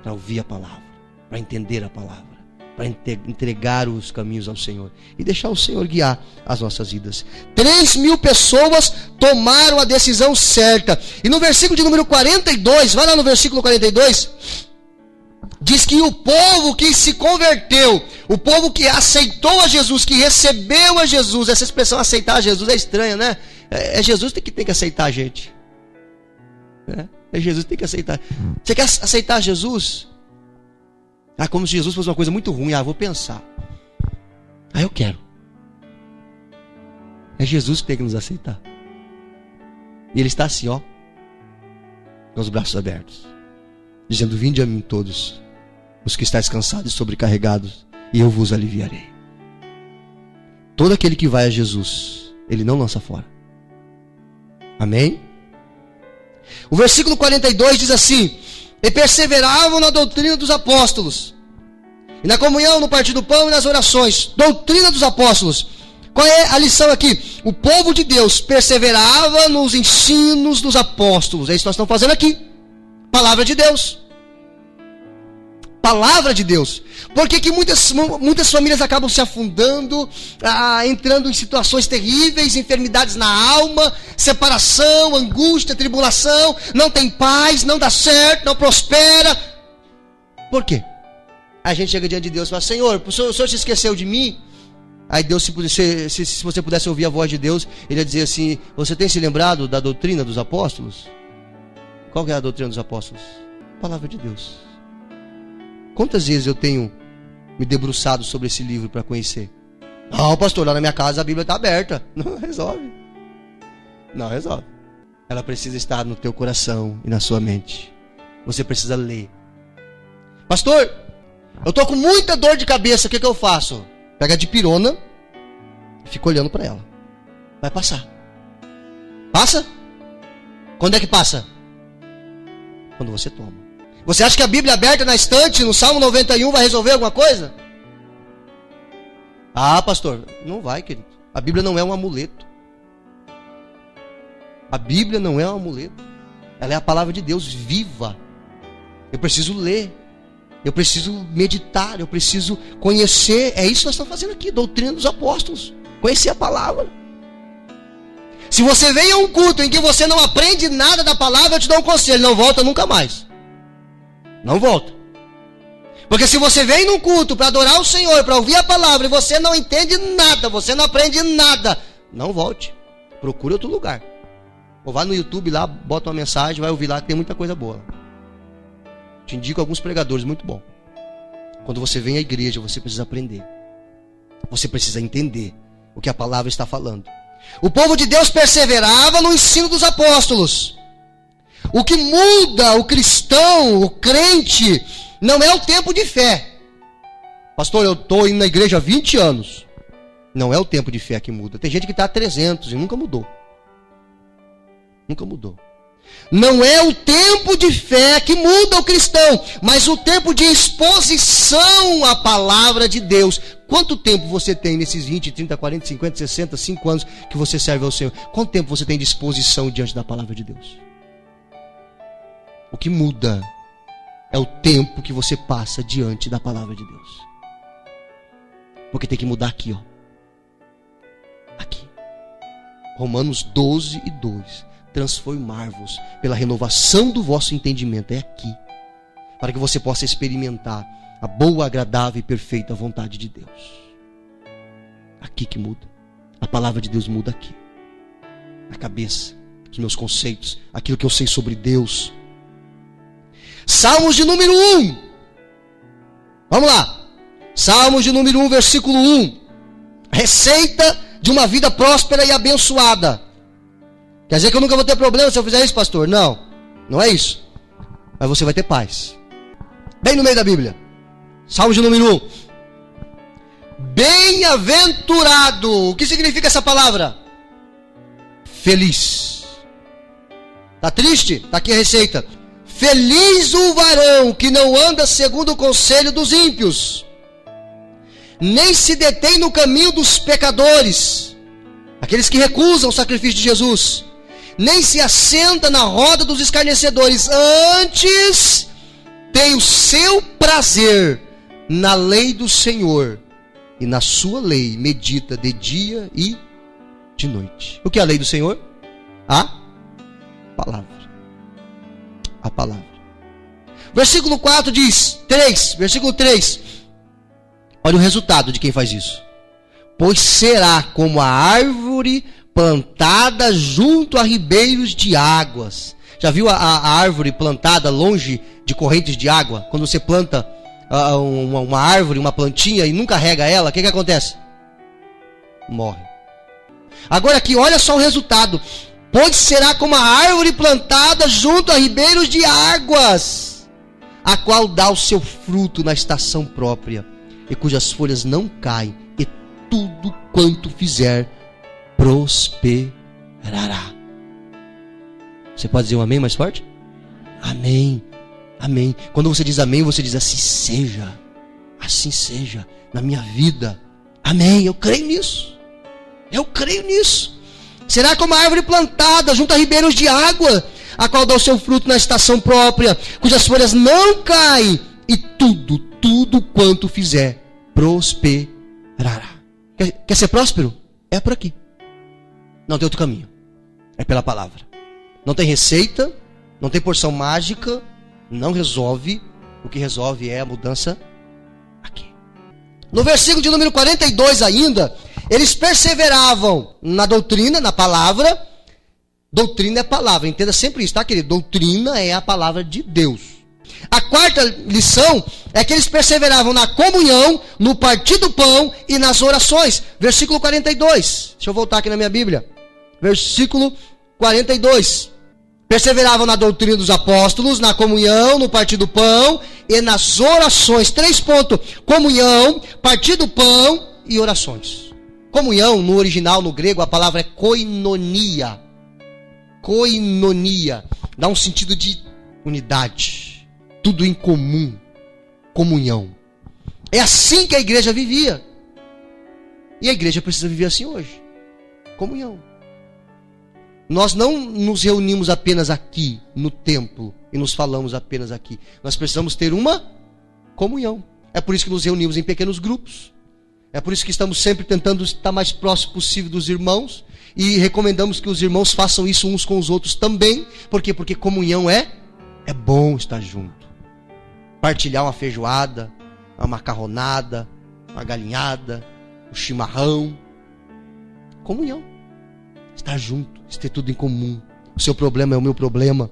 [SPEAKER 1] Para ouvir a palavra, para entender a palavra, para entregar os caminhos ao Senhor e deixar o Senhor guiar as nossas vidas. 3.000 pessoas tomaram a decisão certa. E no versículo de número 42, vai lá no versículo 42, diz que o povo que se converteu, o povo que aceitou a Jesus, que recebeu a Jesus, essa expressão aceitar a Jesus é estranha, né? É Jesus que tem que aceitar a gente. É Jesus que tem que aceitar. Você quer aceitar Jesus? Como se Jesus fosse uma coisa muito ruim. Vou pensar. Eu quero. É Jesus que tem que nos aceitar. E Ele está assim, com os braços abertos, dizendo: vinde a mim todos os que estáis cansados e sobrecarregados, e eu vos aliviarei. Todo aquele que vai a Jesus, Ele não lança fora. Amém? O versículo 42 diz assim: e perseveravam na doutrina dos apóstolos, e na comunhão, no partir do pão e nas orações. Doutrina dos apóstolos. Qual é a lição aqui? O povo de Deus perseverava nos ensinos dos apóstolos. É isso que nós estamos fazendo aqui. Palavra de Deus. Palavra de Deus. Por que muitas famílias acabam se afundando, entrando em situações terríveis, enfermidades na alma, separação, angústia, tribulação, não tem paz, não dá certo, não prospera? Por quê? A gente chega diante de Deus e fala: Senhor, o Senhor se esqueceu de mim? Aí Deus, se você pudesse ouvir a voz de Deus, Ele ia dizer assim: você tem se lembrado da doutrina dos apóstolos? Qual que é a doutrina dos apóstolos? Palavra de Deus. Quantas vezes eu tenho me debruçado sobre esse livro para conhecer? Pastor, lá na minha casa a Bíblia está aberta. Não resolve. Não resolve. Ela precisa estar no teu coração e na sua mente. Você precisa ler. Pastor, eu estou com muita dor de cabeça, o que eu faço? Pega a dipirona e fica olhando para ela. Vai passar. Passa? Quando é que passa? Quando você toma. Você acha que a Bíblia aberta na estante, no Salmo 91, vai resolver alguma coisa? Pastor, não vai, querido. A Bíblia não é um amuleto. A Bíblia não é um amuleto. Ela é a palavra de Deus viva. Eu preciso ler. Eu preciso meditar. Eu preciso conhecer. É isso que nós estamos fazendo aqui. Doutrina dos apóstolos. Conhecer a palavra. Se você vem a um culto em que você não aprende nada da palavra, eu te dou um conselho: não volta nunca mais. Não volta. Porque se você vem num culto para adorar o Senhor, para ouvir a palavra, e você não entende nada, você não aprende nada, não volte. Procure outro lugar. Ou vá no YouTube lá, bota uma mensagem, vai ouvir lá, que tem muita coisa boa. Te indico alguns pregadores muito bons. Quando você vem à igreja, você precisa aprender. Você precisa entender o que a palavra está falando. O povo de Deus perseverava no ensino dos apóstolos. O que muda o cristão, o crente, não é o tempo de fé. Pastor, eu estou indo na igreja há 20 anos. Não é o tempo de fé que muda. Tem gente que está há 300 e nunca mudou. Nunca mudou. Não é o tempo de fé que muda o cristão, mas o tempo de exposição à palavra de Deus. Quanto tempo você tem nesses 20, 30, 40, 50, 60, 5 anos que você serve ao Senhor? Quanto tempo você tem de exposição diante da palavra de Deus? O que muda é o tempo que você passa diante da palavra de Deus. Porque tem que mudar aqui, Aqui. Romanos 12:2. transformar-vos pela renovação do vosso entendimento. É aqui, para que você possa experimentar a boa, agradável e perfeita vontade de Deus. Aqui que muda. A palavra de Deus muda aqui. A cabeça, os meus conceitos, aquilo que eu sei sobre Deus. Salmos de número 1. Vamos lá. Salmos de número 1, versículo 1. Receita de uma vida próspera e abençoada. Quer dizer que eu nunca vou ter problema se eu fizer isso, pastor? Não, não é isso. Mas você vai ter paz. Bem no meio da Bíblia. Salmo de número 1. Bem-aventurado. O que significa essa palavra? Feliz. Tá triste? Tá aqui a receita. Feliz o varão que não anda segundo o conselho dos ímpios, nem se detém no caminho dos pecadores, aqueles que recusam o sacrifício de Jesus, nem se assenta na roda dos escarnecedores. Antes tem o seu prazer na lei do Senhor, e na sua lei medita de dia e de noite. O que é a lei do Senhor? A palavra. A palavra. Versículo 4 diz, versículo 3. Olha o resultado de quem faz isso. Pois será como a árvore plantada junto a ribeiros de águas. Já viu a árvore plantada longe de correntes de água? Quando você planta uma árvore, uma plantinha e nunca rega ela, o que acontece? Morre. Agora aqui, olha só o resultado. Pois será como a árvore plantada junto a ribeiros de águas, a qual dá o seu fruto na estação própria, e cujas folhas não caem, e tudo quanto fizer prosperará. Você pode dizer um amém mais forte? Amém, amém. Quando você diz amém, você diz assim seja na minha vida. Amém, eu creio nisso. Eu creio nisso. Será como a árvore plantada junto a ribeiros de água, a qual dá o seu fruto na estação própria, cujas folhas não caem, e tudo quanto fizer prosperará. Quer ser próspero? É por aqui. Não tem outro caminho. É pela palavra. Não tem receita, não tem porção mágica, não resolve. O que resolve é a mudança aqui. No versículo de número 42 ainda, eles perseveravam na doutrina, na palavra. Doutrina é palavra, entenda sempre isso, tá, querido? Doutrina é a palavra de Deus. A quarta lição é que eles perseveravam na comunhão, no partir do pão e nas orações. Versículo 42. Deixa eu voltar aqui na minha Bíblia. Versículo 42. Perseveravam na doutrina dos apóstolos, na comunhão, no partir do pão e nas orações. 3 pontos. Comunhão, partir do pão e orações. Comunhão, no original, no grego, a palavra é koinonia. Koinonia. Dá um sentido de unidade. Tudo em comum. Comunhão. É assim que a igreja vivia. E a igreja precisa viver assim hoje. Comunhão. Nós não nos reunimos apenas aqui no templo e nos falamos apenas aqui. Nós precisamos ter uma comunhão. É por isso que nos reunimos em pequenos grupos. É por isso que estamos sempre tentando estar mais próximo possível dos irmãos. E recomendamos que os irmãos façam isso uns com os outros também. Por quê? Porque comunhão é bom estar junto. Partilhar uma feijoada, uma macarronada, uma galinhada, um chimarrão. Comunhão. Estar junto, ter tudo em comum. O seu problema é o meu problema.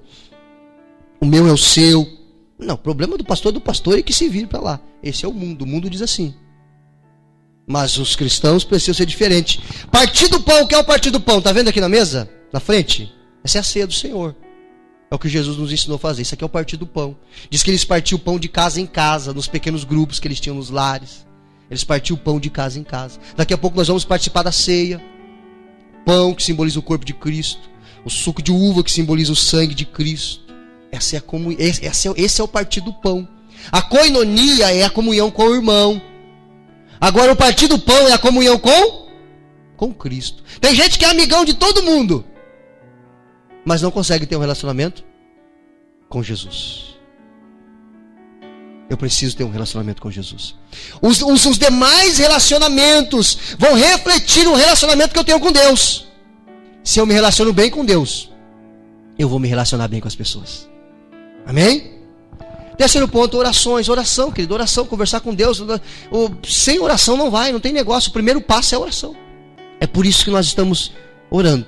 [SPEAKER 1] O meu é o seu. Não, o problema do pastor é do pastor e que se vire para lá. Esse é o mundo. O mundo diz assim. Mas os cristãos precisam ser diferentes. Partir do pão, o que é o partir do pão? Está vendo aqui na mesa? Na frente? Essa é a ceia do Senhor. É o que Jesus nos ensinou a fazer. Isso aqui é o partir do pão. Diz que eles partiam o pão de casa em casa, nos pequenos grupos que eles tinham nos lares. Eles partiam o pão de casa em casa. Daqui a pouco nós vamos participar da ceia. Pão que simboliza o corpo de Cristo. O suco de uva que simboliza o sangue de Cristo. Esse é o partir do pão. A koinonia é a comunhão com o irmão. Agora o partir do pão é a comunhão com Cristo. Tem gente que é amigão de todo mundo, mas não consegue ter um relacionamento com Jesus. Eu preciso ter um relacionamento com Jesus. Os demais relacionamentos vão refletir o relacionamento que eu tenho com Deus. Se eu me relaciono bem com Deus, eu vou me relacionar bem com as pessoas. Amém? Terceiro ponto, orações. Oração, querido, oração, conversar com Deus. Sem oração não vai, não tem negócio. O primeiro passo é a oração. É por isso que nós estamos orando.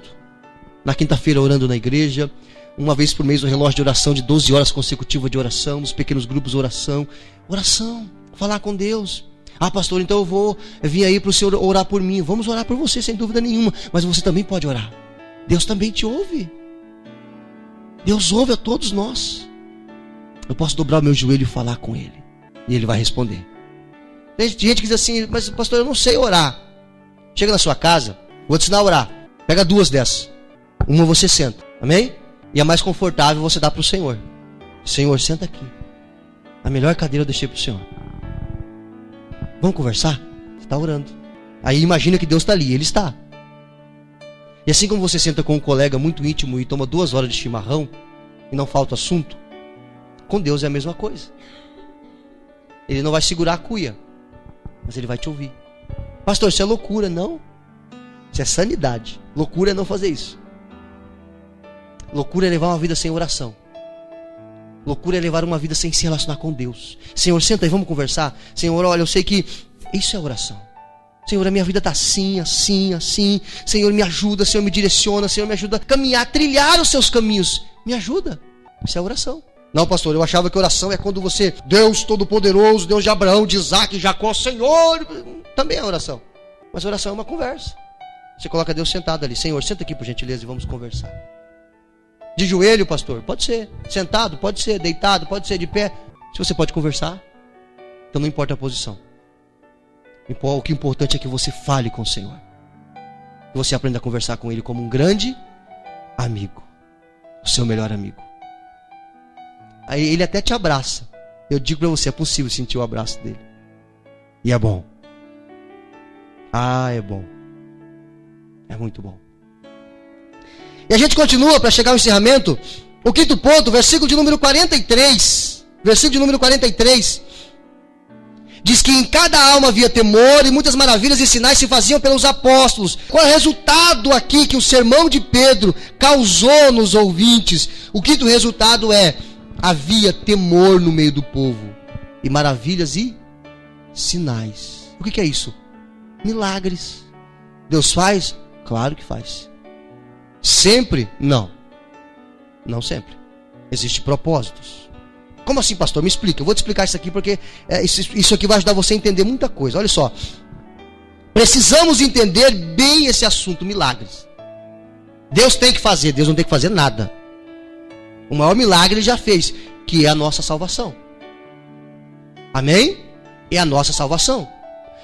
[SPEAKER 1] Na quinta-feira, orando na igreja. Uma vez por mês, um relógio de oração de 12 horas consecutivas de oração. Nos pequenos grupos, oração. Oração, falar com Deus. Ah, pastor, então eu vou vir aí para o Senhor orar por mim. Vamos orar por você, sem dúvida nenhuma. Mas você também pode orar. Deus também te ouve. Deus ouve a todos nós. Eu posso dobrar o meu joelho e falar com Ele. E Ele vai responder. Tem gente que diz assim, mas pastor, eu não sei orar. Chega na sua casa, vou te ensinar a orar. Pega 2 dessas. Uma você senta, amém? E a mais confortável você dá para o Senhor. Senhor, senta aqui. A melhor cadeira eu deixei para o Senhor. Vamos conversar? Você está orando. Aí imagina que Deus está ali, Ele está. E assim como você senta com um colega muito íntimo e toma 2 horas de chimarrão e não falta assunto, com Deus é a mesma coisa. Ele não vai segurar a cuia, mas Ele vai te ouvir. Pastor, isso é loucura. Não. Isso é sanidade. Loucura é não fazer isso. Loucura é levar uma vida sem oração. Loucura é levar uma vida sem se relacionar com Deus. Senhor, senta aí, vamos conversar. Senhor, olha, eu sei que isso é oração. Senhor, a minha vida está assim, assim, assim. Senhor, me ajuda, Senhor, me direciona. Senhor, me ajuda a caminhar, trilhar os seus caminhos. Me ajuda. Isso é oração. Não, pastor, eu achava que oração é quando você, Deus Todo-Poderoso, Deus de Abraão, de Isaac, de Jacó, Senhor. Também é oração. Mas oração é uma conversa. Você coloca Deus sentado ali. Senhor, senta aqui por gentileza e vamos conversar. De joelho, pastor? Pode ser. Sentado? Pode ser. Deitado? Pode ser. De pé? Se você pode conversar, então não importa a posição. O que é importante é que você fale com o Senhor. Que você aprenda a conversar com Ele como um grande amigo. O seu melhor amigo. Aí Ele até te abraça. Eu digo para você, é possível sentir o abraço dele. E é bom. Ah, é bom. É muito bom. E a gente continua para chegar ao encerramento. O quinto ponto, versículo de número 43. Versículo de número 43. Diz que em cada alma havia temor e muitas maravilhas e sinais se faziam pelos apóstolos. Qual é o resultado aqui que o sermão de Pedro causou nos ouvintes? O quinto resultado é: havia temor no meio do povo. E maravilhas e sinais. O que é isso? Milagres. Deus faz? Claro que faz. Sempre? Não. Não sempre. Existem propósitos. Como assim, pastor? Me explica. Eu vou te explicar isso aqui porque isso aqui vai ajudar você a entender muita coisa. Olha só. Precisamos entender bem esse assunto, milagres. Deus tem que fazer, Deus não tem que fazer nada. O maior milagre Ele já fez, que é a nossa salvação. Amém? É a nossa salvação.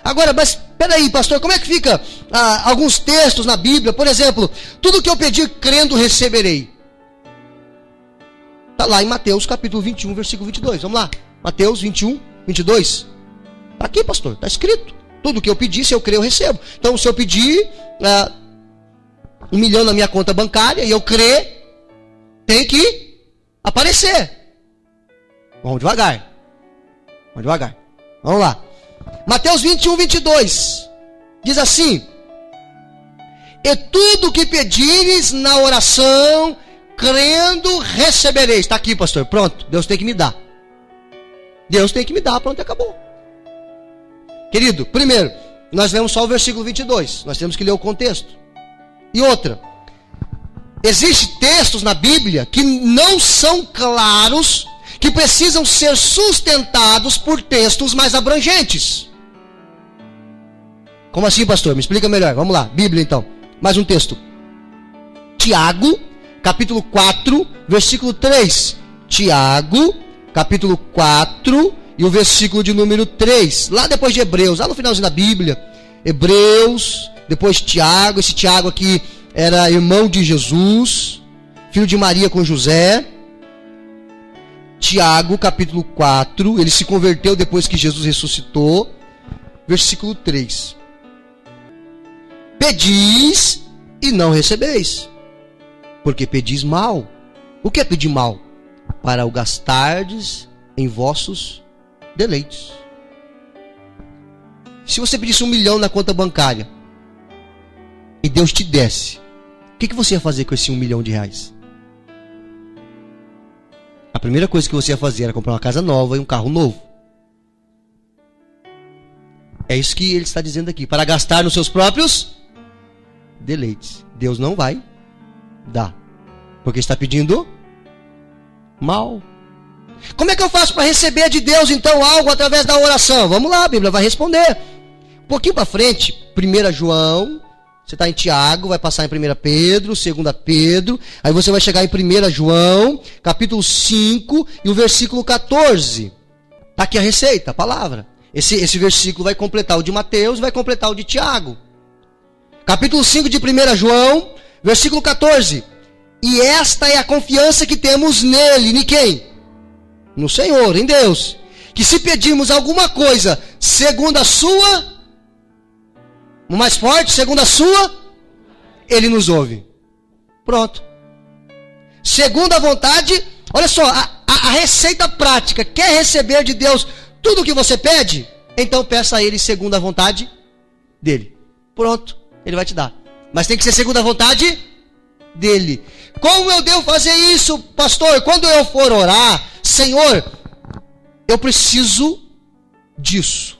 [SPEAKER 1] Agora, mas peraí, pastor, como é que fica alguns textos na Bíblia? Por exemplo, tudo que eu pedir crendo receberei. Está lá em Mateus capítulo 21, versículo 22. Vamos lá. Mateus 21, 22. Está aqui, pastor. Está escrito. Tudo que eu pedir, se eu crer, eu recebo. Então, se eu pedir 1 milhão na minha conta bancária e eu crer, tem que aparecer. Vamos devagar. Vamos devagar. Vamos lá. Mateus 21, 22. Diz assim: e tudo que pedires na oração, crendo, recebereis. Está aqui, pastor. Pronto. Deus tem que me dar. Deus tem que me dar. Pronto, acabou. Querido, primeiro, nós lemos só o versículo 22. Nós temos que ler o contexto. E outra, existem textos na Bíblia que não são claros, que precisam ser sustentados por textos mais abrangentes. Como assim, pastor? Me explica melhor. Vamos lá. Bíblia, então. Mais um texto. Tiago, capítulo 4, versículo 3. Tiago, capítulo 4, e o versículo de número 3. Lá depois de Hebreus, lá no finalzinho da Bíblia. Hebreus, depois Tiago. Esse Tiago aqui era irmão de Jesus, filho de Maria com José. Tiago, capítulo 4. Ele se converteu depois que Jesus ressuscitou. Versículo 3. Pedis e não recebeis, porque pedis mal. O que é pedir mal? Para o gastardes em vossos deleites. Se você pedisse 1 milhão na conta bancária e Deus te desse, o que você ia fazer com esse 1 milhão de reais? primeira coisa que você ia fazer era comprar uma casa nova e um carro novo. É isso que ele está dizendo aqui. Para gastar nos seus próprios deleites. Deus não vai dar. Porque está pedindo mal. Como é que eu faço para receber de Deus então algo através da oração? Vamos lá, a Bíblia vai responder. Um pouquinho para frente, 1 João, você está em Tiago, vai passar em 1 Pedro, 2 Pedro, aí você vai chegar em 1 João, capítulo 5 e o versículo 14. Está aqui a receita, a palavra. Esse versículo vai completar o de Mateus, vai completar o de Tiago. Capítulo 5 de 1 João, versículo 14. E esta é a confiança que temos nele, em quem? No Senhor, em Deus. Que se pedirmos alguma coisa segundo a sua, o mais forte, segundo a sua, ele nos ouve. Pronto. Segundo a vontade, olha só, a receita prática. Quer receber de Deus tudo o que você pede? Então peça a ele segundo a vontade dele. Pronto, ele vai te dar. Mas tem que ser segundo a vontade dele. Como eu devo fazer isso, pastor? Quando eu for orar, Senhor, eu preciso disso.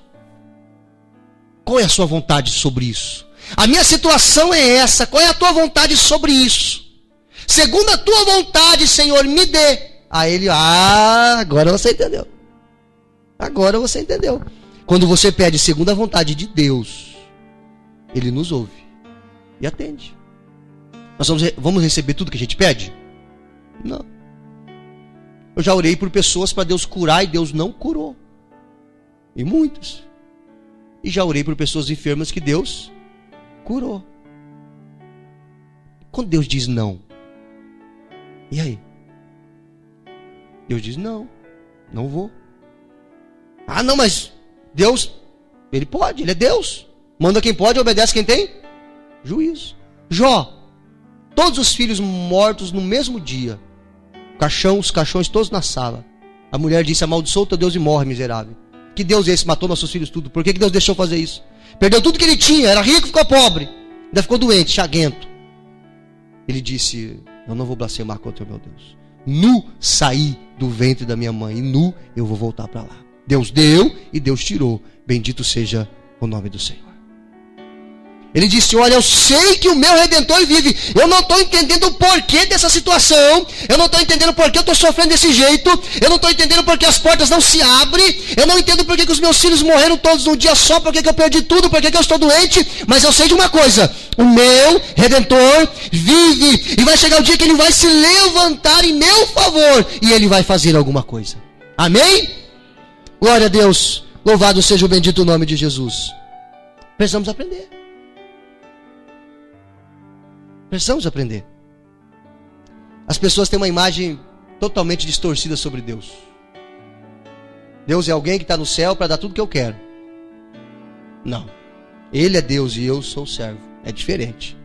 [SPEAKER 1] Qual é a sua vontade sobre isso? A minha situação é essa. Qual é a tua vontade sobre isso? Segundo a tua vontade, Senhor, me dê. Aí ele, agora você entendeu. Agora você entendeu. Quando você pede segundo a vontade de Deus, ele nos ouve e atende. Nós vamos receber tudo que a gente pede? Não. Eu já orei por pessoas para Deus curar e Deus não curou. E muitas. E já orei por pessoas enfermas que Deus curou. Quando Deus diz não, e aí? Deus diz não, não vou. Não, mas Deus, ele pode, ele é Deus. Manda quem pode, obedece quem tem juízo. Jó, todos os filhos mortos no mesmo dia. Os caixões todos na sala. A mulher disse, amaldiçoa o teu Deus e morre, miserável. Que Deus é esse? Matou nossos filhos tudo. Por que Deus deixou fazer isso? Perdeu tudo que ele tinha, era rico, ficou pobre. Ainda ficou doente, chaguento. Ele disse, eu não vou blasfemar contra o meu Deus. Nu saí do ventre da minha mãe e nu eu vou voltar para lá. Deus deu e Deus tirou. Bendito seja o nome do Senhor. Ele disse, olha, eu sei que o meu Redentor vive. Eu não estou entendendo o porquê dessa situação. Eu não estou entendendo porquê eu estou sofrendo desse jeito. Eu não estou entendendo porquê as portas não se abrem. Eu não entendo porquê que os meus filhos morreram todos num dia só. Porquê que eu perdi tudo. Porquê que eu estou doente. Mas eu sei de uma coisa. O meu Redentor vive. E vai chegar o dia que ele vai se levantar em meu favor. E ele vai fazer alguma coisa. Amém? Glória a Deus. Louvado seja o bendito nome de Jesus. Precisamos aprender. Precisamos aprender. As pessoas têm uma imagem totalmente distorcida sobre Deus. Deus é alguém que está no céu para dar tudo que eu quero. Não. Ele é Deus e eu sou o servo. É diferente.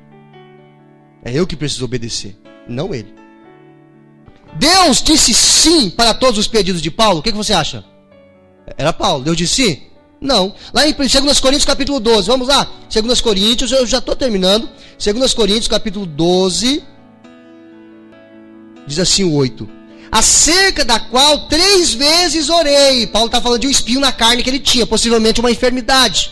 [SPEAKER 1] É eu que preciso obedecer, não ele. Deus disse sim para todos os pedidos de Paulo. O que você acha? Era Paulo. Deus disse sim? Não. Lá em 2 Coríntios capítulo 12, vamos lá. 2 Coríntios, eu já estou terminando. 2 Coríntios capítulo 12, diz assim o 8. Acerca da qual 3 vezes orei. Paulo está falando de um espinho na carne que ele tinha, possivelmente uma enfermidade.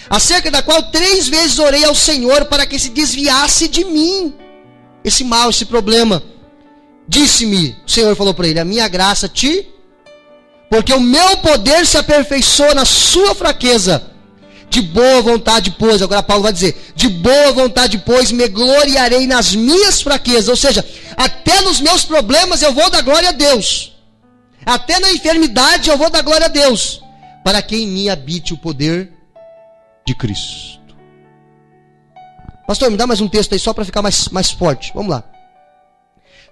[SPEAKER 1] Acerca da qual 3 vezes orei ao Senhor para que se desviasse de mim esse mal, esse problema. Disse-me, o Senhor falou para ele, a minha graça porque o meu poder se aperfeiçoa na sua fraqueza. De boa vontade, pois, agora Paulo vai dizer, de boa vontade, pois, me gloriarei nas minhas fraquezas. Ou seja, até nos meus problemas eu vou dar glória a Deus. Até na enfermidade eu vou dar glória a Deus. Para que em mim habite o poder de Cristo. Pastor, me dá mais um texto aí só para ficar mais forte. Vamos lá.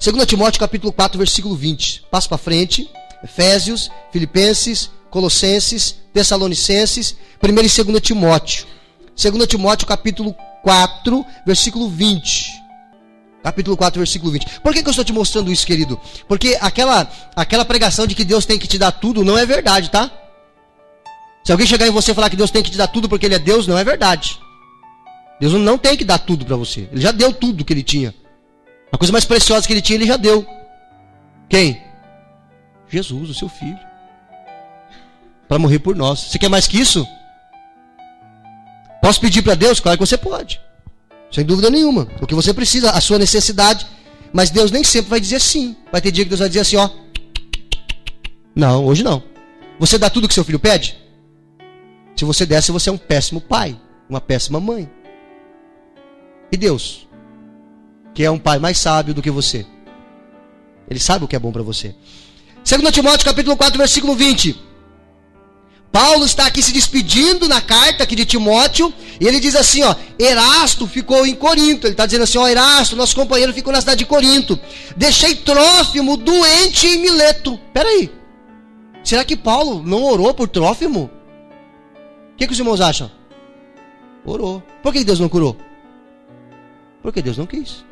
[SPEAKER 1] 2 Timóteo capítulo 4, versículo 20. Passa para frente. Efésios, Filipenses, Colossenses, Tessalonicenses, 1 e 2 Timóteo. 2 Timóteo capítulo 4, versículo 20. Capítulo 4, versículo 20. Por que eu estou te mostrando isso, querido? Porque aquela pregação de que Deus tem que te dar tudo não é verdade, tá? Se alguém chegar em você e falar que Deus tem que te dar tudo porque Ele é Deus, não é verdade. Deus não tem que dar tudo para você. Ele já deu tudo que Ele tinha. A coisa mais preciosa que Ele tinha, Ele já deu. Quem? Jesus, o seu filho, para morrer por nós. Você quer mais que isso? Posso pedir para Deus? Claro que você pode, sem dúvida nenhuma, o que você precisa, a sua necessidade. Mas Deus nem sempre vai dizer sim. Vai ter dia que Deus vai dizer assim, ó, não, hoje não. Você dá tudo que seu filho pede? Se você der, você é um péssimo pai, uma péssima mãe. E Deus, que é um pai mais sábio do que você, Ele sabe o que é bom para você. 2 Timóteo capítulo 4, versículo 20. Paulo está aqui se despedindo na carta aqui de Timóteo, e ele diz assim, ó, Erasto ficou em Corinto. Ele está dizendo assim, ó, Erasto, nosso companheiro, ficou na cidade de Corinto. Deixei Trófimo doente em Mileto. Peraí, será que Paulo não orou por Trófimo? O que os irmãos acham? Orou. Por que Deus não curou? Porque Deus não quis.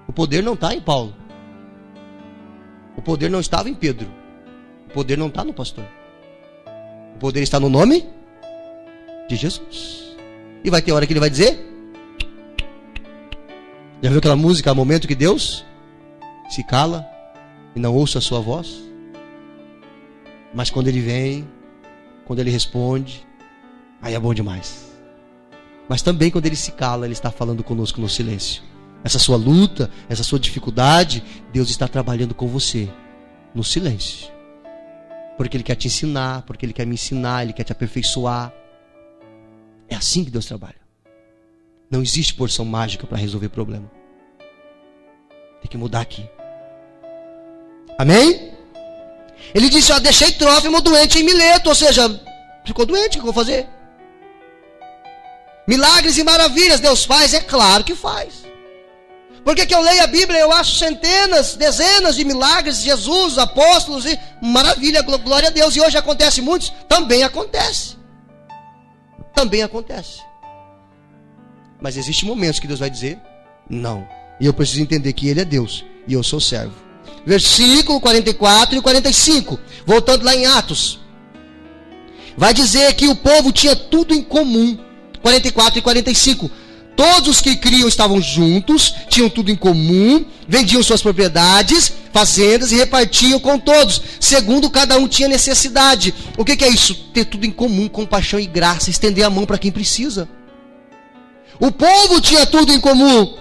[SPEAKER 1] O poder não está em Paulo. O poder não estava em Pedro. O poder não está no pastor. O poder está no nome de Jesus. E vai ter hora que ele vai dizer. Já viu aquela música, momento que Deus se cala e não ouça a sua voz? Mas quando ele vem, quando ele responde, aí é bom demais. Mas também quando ele se cala, ele está falando conosco no silêncio. Essa sua luta, essa sua dificuldade, Deus está trabalhando com você no silêncio. Porque Ele quer te ensinar, porque Ele quer me ensinar, Ele quer te aperfeiçoar. É assim que Deus trabalha. Não existe porção mágica para resolver problema. Tem que mudar aqui. Amém? Ele disse, ó, deixei Trófimo doente em Mileto, ou seja, ficou doente, o que eu vou fazer? Milagres e maravilhas Deus faz? É claro que faz. Porque que eu leio a Bíblia, eu acho centenas, dezenas de milagres, Jesus, apóstolos, e maravilha, glória a Deus. E hoje acontece muitos? Também acontece. Também acontece. Mas existem momentos que Deus vai dizer, não. E eu preciso entender que Ele é Deus e eu sou servo. Versículo 44 e 45. Voltando lá em Atos. Vai dizer que o povo tinha tudo em comum. 44 e 45. Todos os que criam estavam juntos, tinham tudo em comum, vendiam suas propriedades, fazendas e repartiam com todos, segundo cada um tinha necessidade. O que é isso? Ter tudo em comum, compaixão e graça, estender a mão para quem precisa. O povo tinha tudo em comum.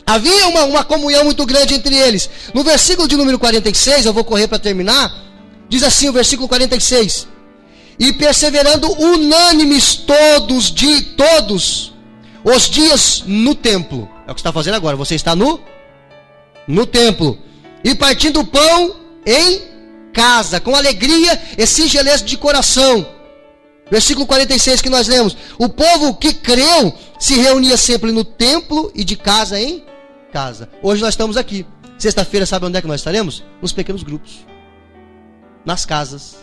[SPEAKER 1] Havia uma comunhão muito grande entre eles. No versículo de número 46, eu vou correr para terminar, diz assim o versículo 46. E perseverando unânimes todos os dias no templo. É o que você está fazendo agora. Você está no templo. E partindo o pão em casa, com alegria e singeleza de coração. Versículo 46 que nós lemos. O povo que creu se reunia sempre no templo e de casa em casa. Hoje nós estamos aqui. Sexta-feira, sabe onde é que nós estaremos? Nos pequenos grupos. Nas casas.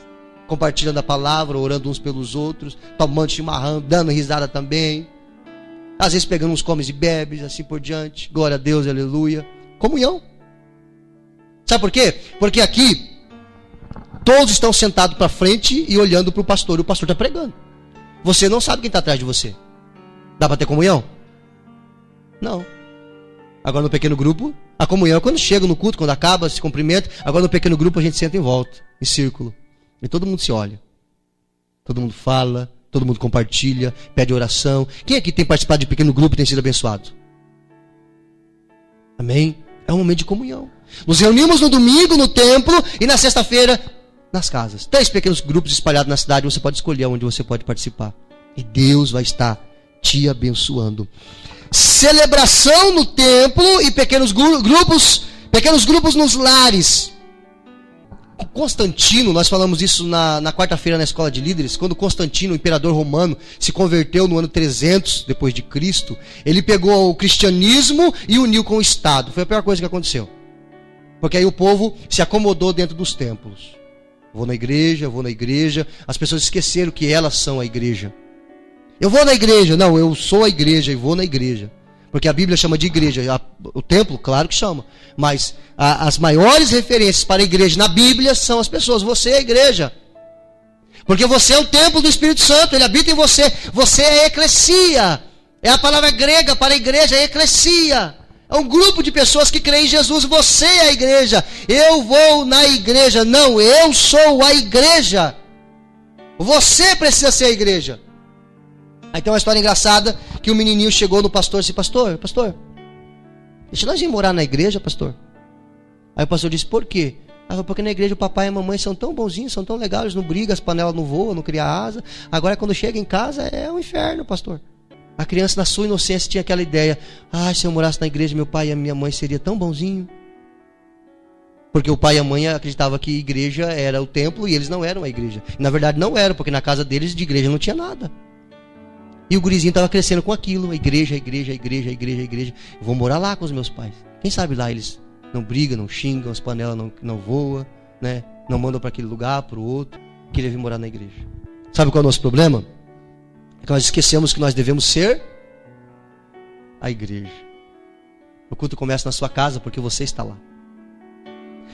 [SPEAKER 1] Compartilhando a palavra, orando uns pelos outros. Tomando chimarrão, dando risada também. Às vezes pegando uns comes e bebes, assim por diante. Glória a Deus, aleluia. Comunhão. Sabe por quê? Porque aqui todos estão sentados para frente e olhando para o pastor. E o pastor está pregando. Você não sabe quem está atrás de você. Dá para ter comunhão? Não. Agora no pequeno grupo, a comunhão é quando chega no culto, quando acaba, se cumprimenta. Agora no pequeno grupo a gente senta em volta, em círculo. E todo mundo se olha. Todo mundo fala. Todo mundo compartilha, pede oração. Quem aqui tem participado de pequeno grupo e tem sido abençoado? Amém? É um momento de comunhão. Nos reunimos no domingo no templo e na sexta-feira nas casas. 3 pequenos grupos espalhados na cidade. Você pode escolher onde você pode participar. E Deus vai estar te abençoando. Celebração no templo e pequenos grupos nos lares. Constantino, nós falamos isso na quarta-feira na escola de líderes, quando Constantino, o imperador romano, se converteu no ano 300 depois de Cristo, ele pegou o cristianismo e uniu com o Estado. Foi a pior coisa que aconteceu. Porque aí o povo se acomodou dentro dos templos. Vou na igreja, as pessoas esqueceram que elas são a igreja. Eu vou na igreja, não, eu sou a igreja e vou na igreja. Porque a Bíblia chama de igreja, o templo, claro que chama. Mas as maiores referências para a igreja na Bíblia são as pessoas. Você é a igreja. Porque você é o templo do Espírito Santo, ele habita em você. Você é a eclesia. É a palavra grega para a igreja, é eclesia. É um grupo de pessoas que creem em Jesus. Você é a igreja. Eu vou na igreja. Não, eu sou a igreja. Você precisa ser a igreja. Aí tem uma história engraçada que o menininho chegou no pastor e disse: pastor, deixa nós ir morar na igreja, pastor. Aí o pastor disse: por quê? Porque na igreja o papai e a mamãe são tão bonzinhos, são tão legais, eles não brigam, as panelas não voam, não criam asa. Agora quando chega em casa é um inferno, pastor. A criança, na sua inocência, tinha aquela ideia: se eu morasse na igreja, meu pai e a minha mãe seria tão bonzinho. Porque o pai e a mãe acreditavam que a igreja era o templo e eles não eram a igreja. E, na verdade não eram, porque na casa deles de igreja não tinha nada. E o gurizinho estava crescendo com aquilo: igreja. Eu vou morar lá com os meus pais. Quem sabe lá eles não brigam, não xingam, as panelas não voam, né? Não mandam para aquele lugar, para o outro. Queria vir morar na igreja. Sabe qual é o nosso problema? É que nós esquecemos que nós devemos ser a igreja. O culto começa na sua casa porque você está lá.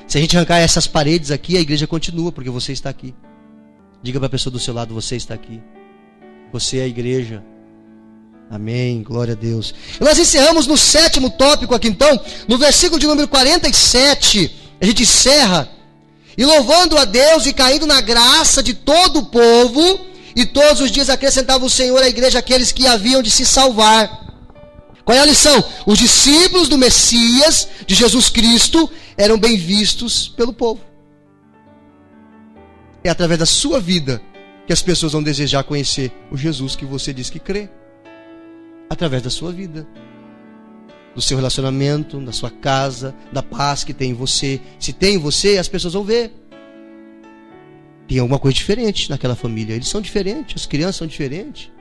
[SPEAKER 1] Se a gente arrancar essas paredes aqui, a igreja continua porque você está aqui. Diga para a pessoa do seu lado: você está aqui. Você é a igreja. Amém, glória a Deus. E nós encerramos no 7º tópico aqui então, no versículo de número 47, a gente encerra: e louvando a Deus e caindo na graça de todo o povo, e todos os dias acrescentava o Senhor à igreja aqueles que haviam de se salvar. Qual é a lição? Os discípulos do Messias, de Jesus Cristo, eram bem vistos pelo povo. É através da sua vida que as pessoas vão desejar conhecer o Jesus que você diz que crê. Através da sua vida, do seu relacionamento, da sua casa, da paz que tem em você. Se tem em você, as pessoas vão ver. Tem alguma coisa diferente naquela família. Eles são diferentes, as crianças são diferentes.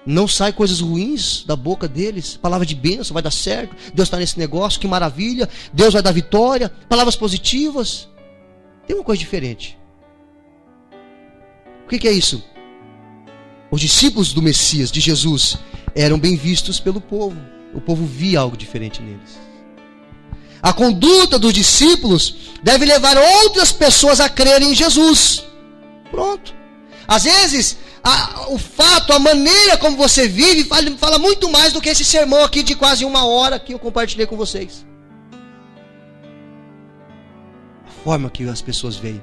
[SPEAKER 1] Não sai coisas ruins da boca deles. Palavra de bênção, vai dar certo. Deus está nesse negócio, que maravilha. Deus vai dar vitória. Palavras positivas. Tem uma coisa diferente. O que é isso? Os discípulos do Messias, de Jesus, eram bem vistos pelo povo. O povo via algo diferente neles. A conduta dos discípulos deve levar outras pessoas a crerem em Jesus. Pronto. Às vezes, o fato, a maneira como você vive, fala muito mais do que esse sermão aqui de quase 1 hora que eu compartilhei com vocês. A forma que as pessoas veem.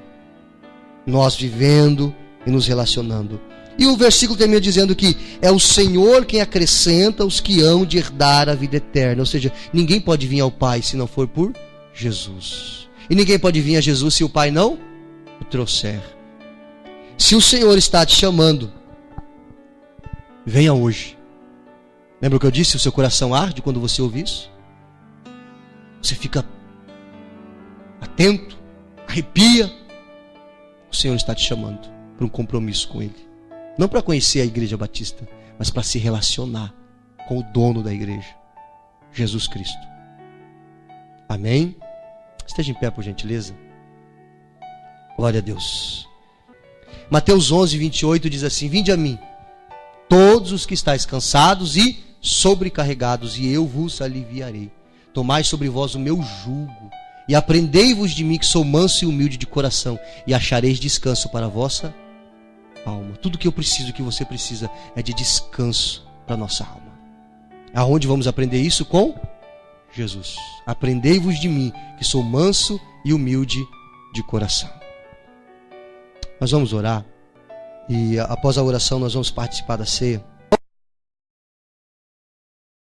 [SPEAKER 1] Nós vivendo e nos relacionando. E o versículo termina dizendo que é o Senhor quem acrescenta os que hão de herdar a vida eterna. Ou seja, ninguém pode vir ao Pai se não for por Jesus. E ninguém pode vir a Jesus se o Pai não o trouxer. Se o Senhor está te chamando, venha hoje. Lembra o que eu disse? O seu coração arde quando você ouve isso? Você fica atento, arrepia. O Senhor está te chamando para um compromisso com Ele. Não para conhecer a Igreja Batista, mas para se relacionar com o dono da igreja, Jesus Cristo. Amém? Esteja em pé, por gentileza. Glória a Deus. Mateus 11, 28 diz assim: vinde a mim, todos os que estáis cansados e sobrecarregados, e eu vos aliviarei. Tomai sobre vós o meu jugo, e aprendei-vos de mim, que sou manso e humilde de coração, e achareis descanso para a vossa alma. Tudo que eu preciso, que você precisa, é de descanso para a nossa alma. Aonde vamos aprender isso? Com Jesus. Aprendei-vos de mim, que sou manso e humilde de coração. Nós vamos orar, e após a oração nós vamos participar da ceia.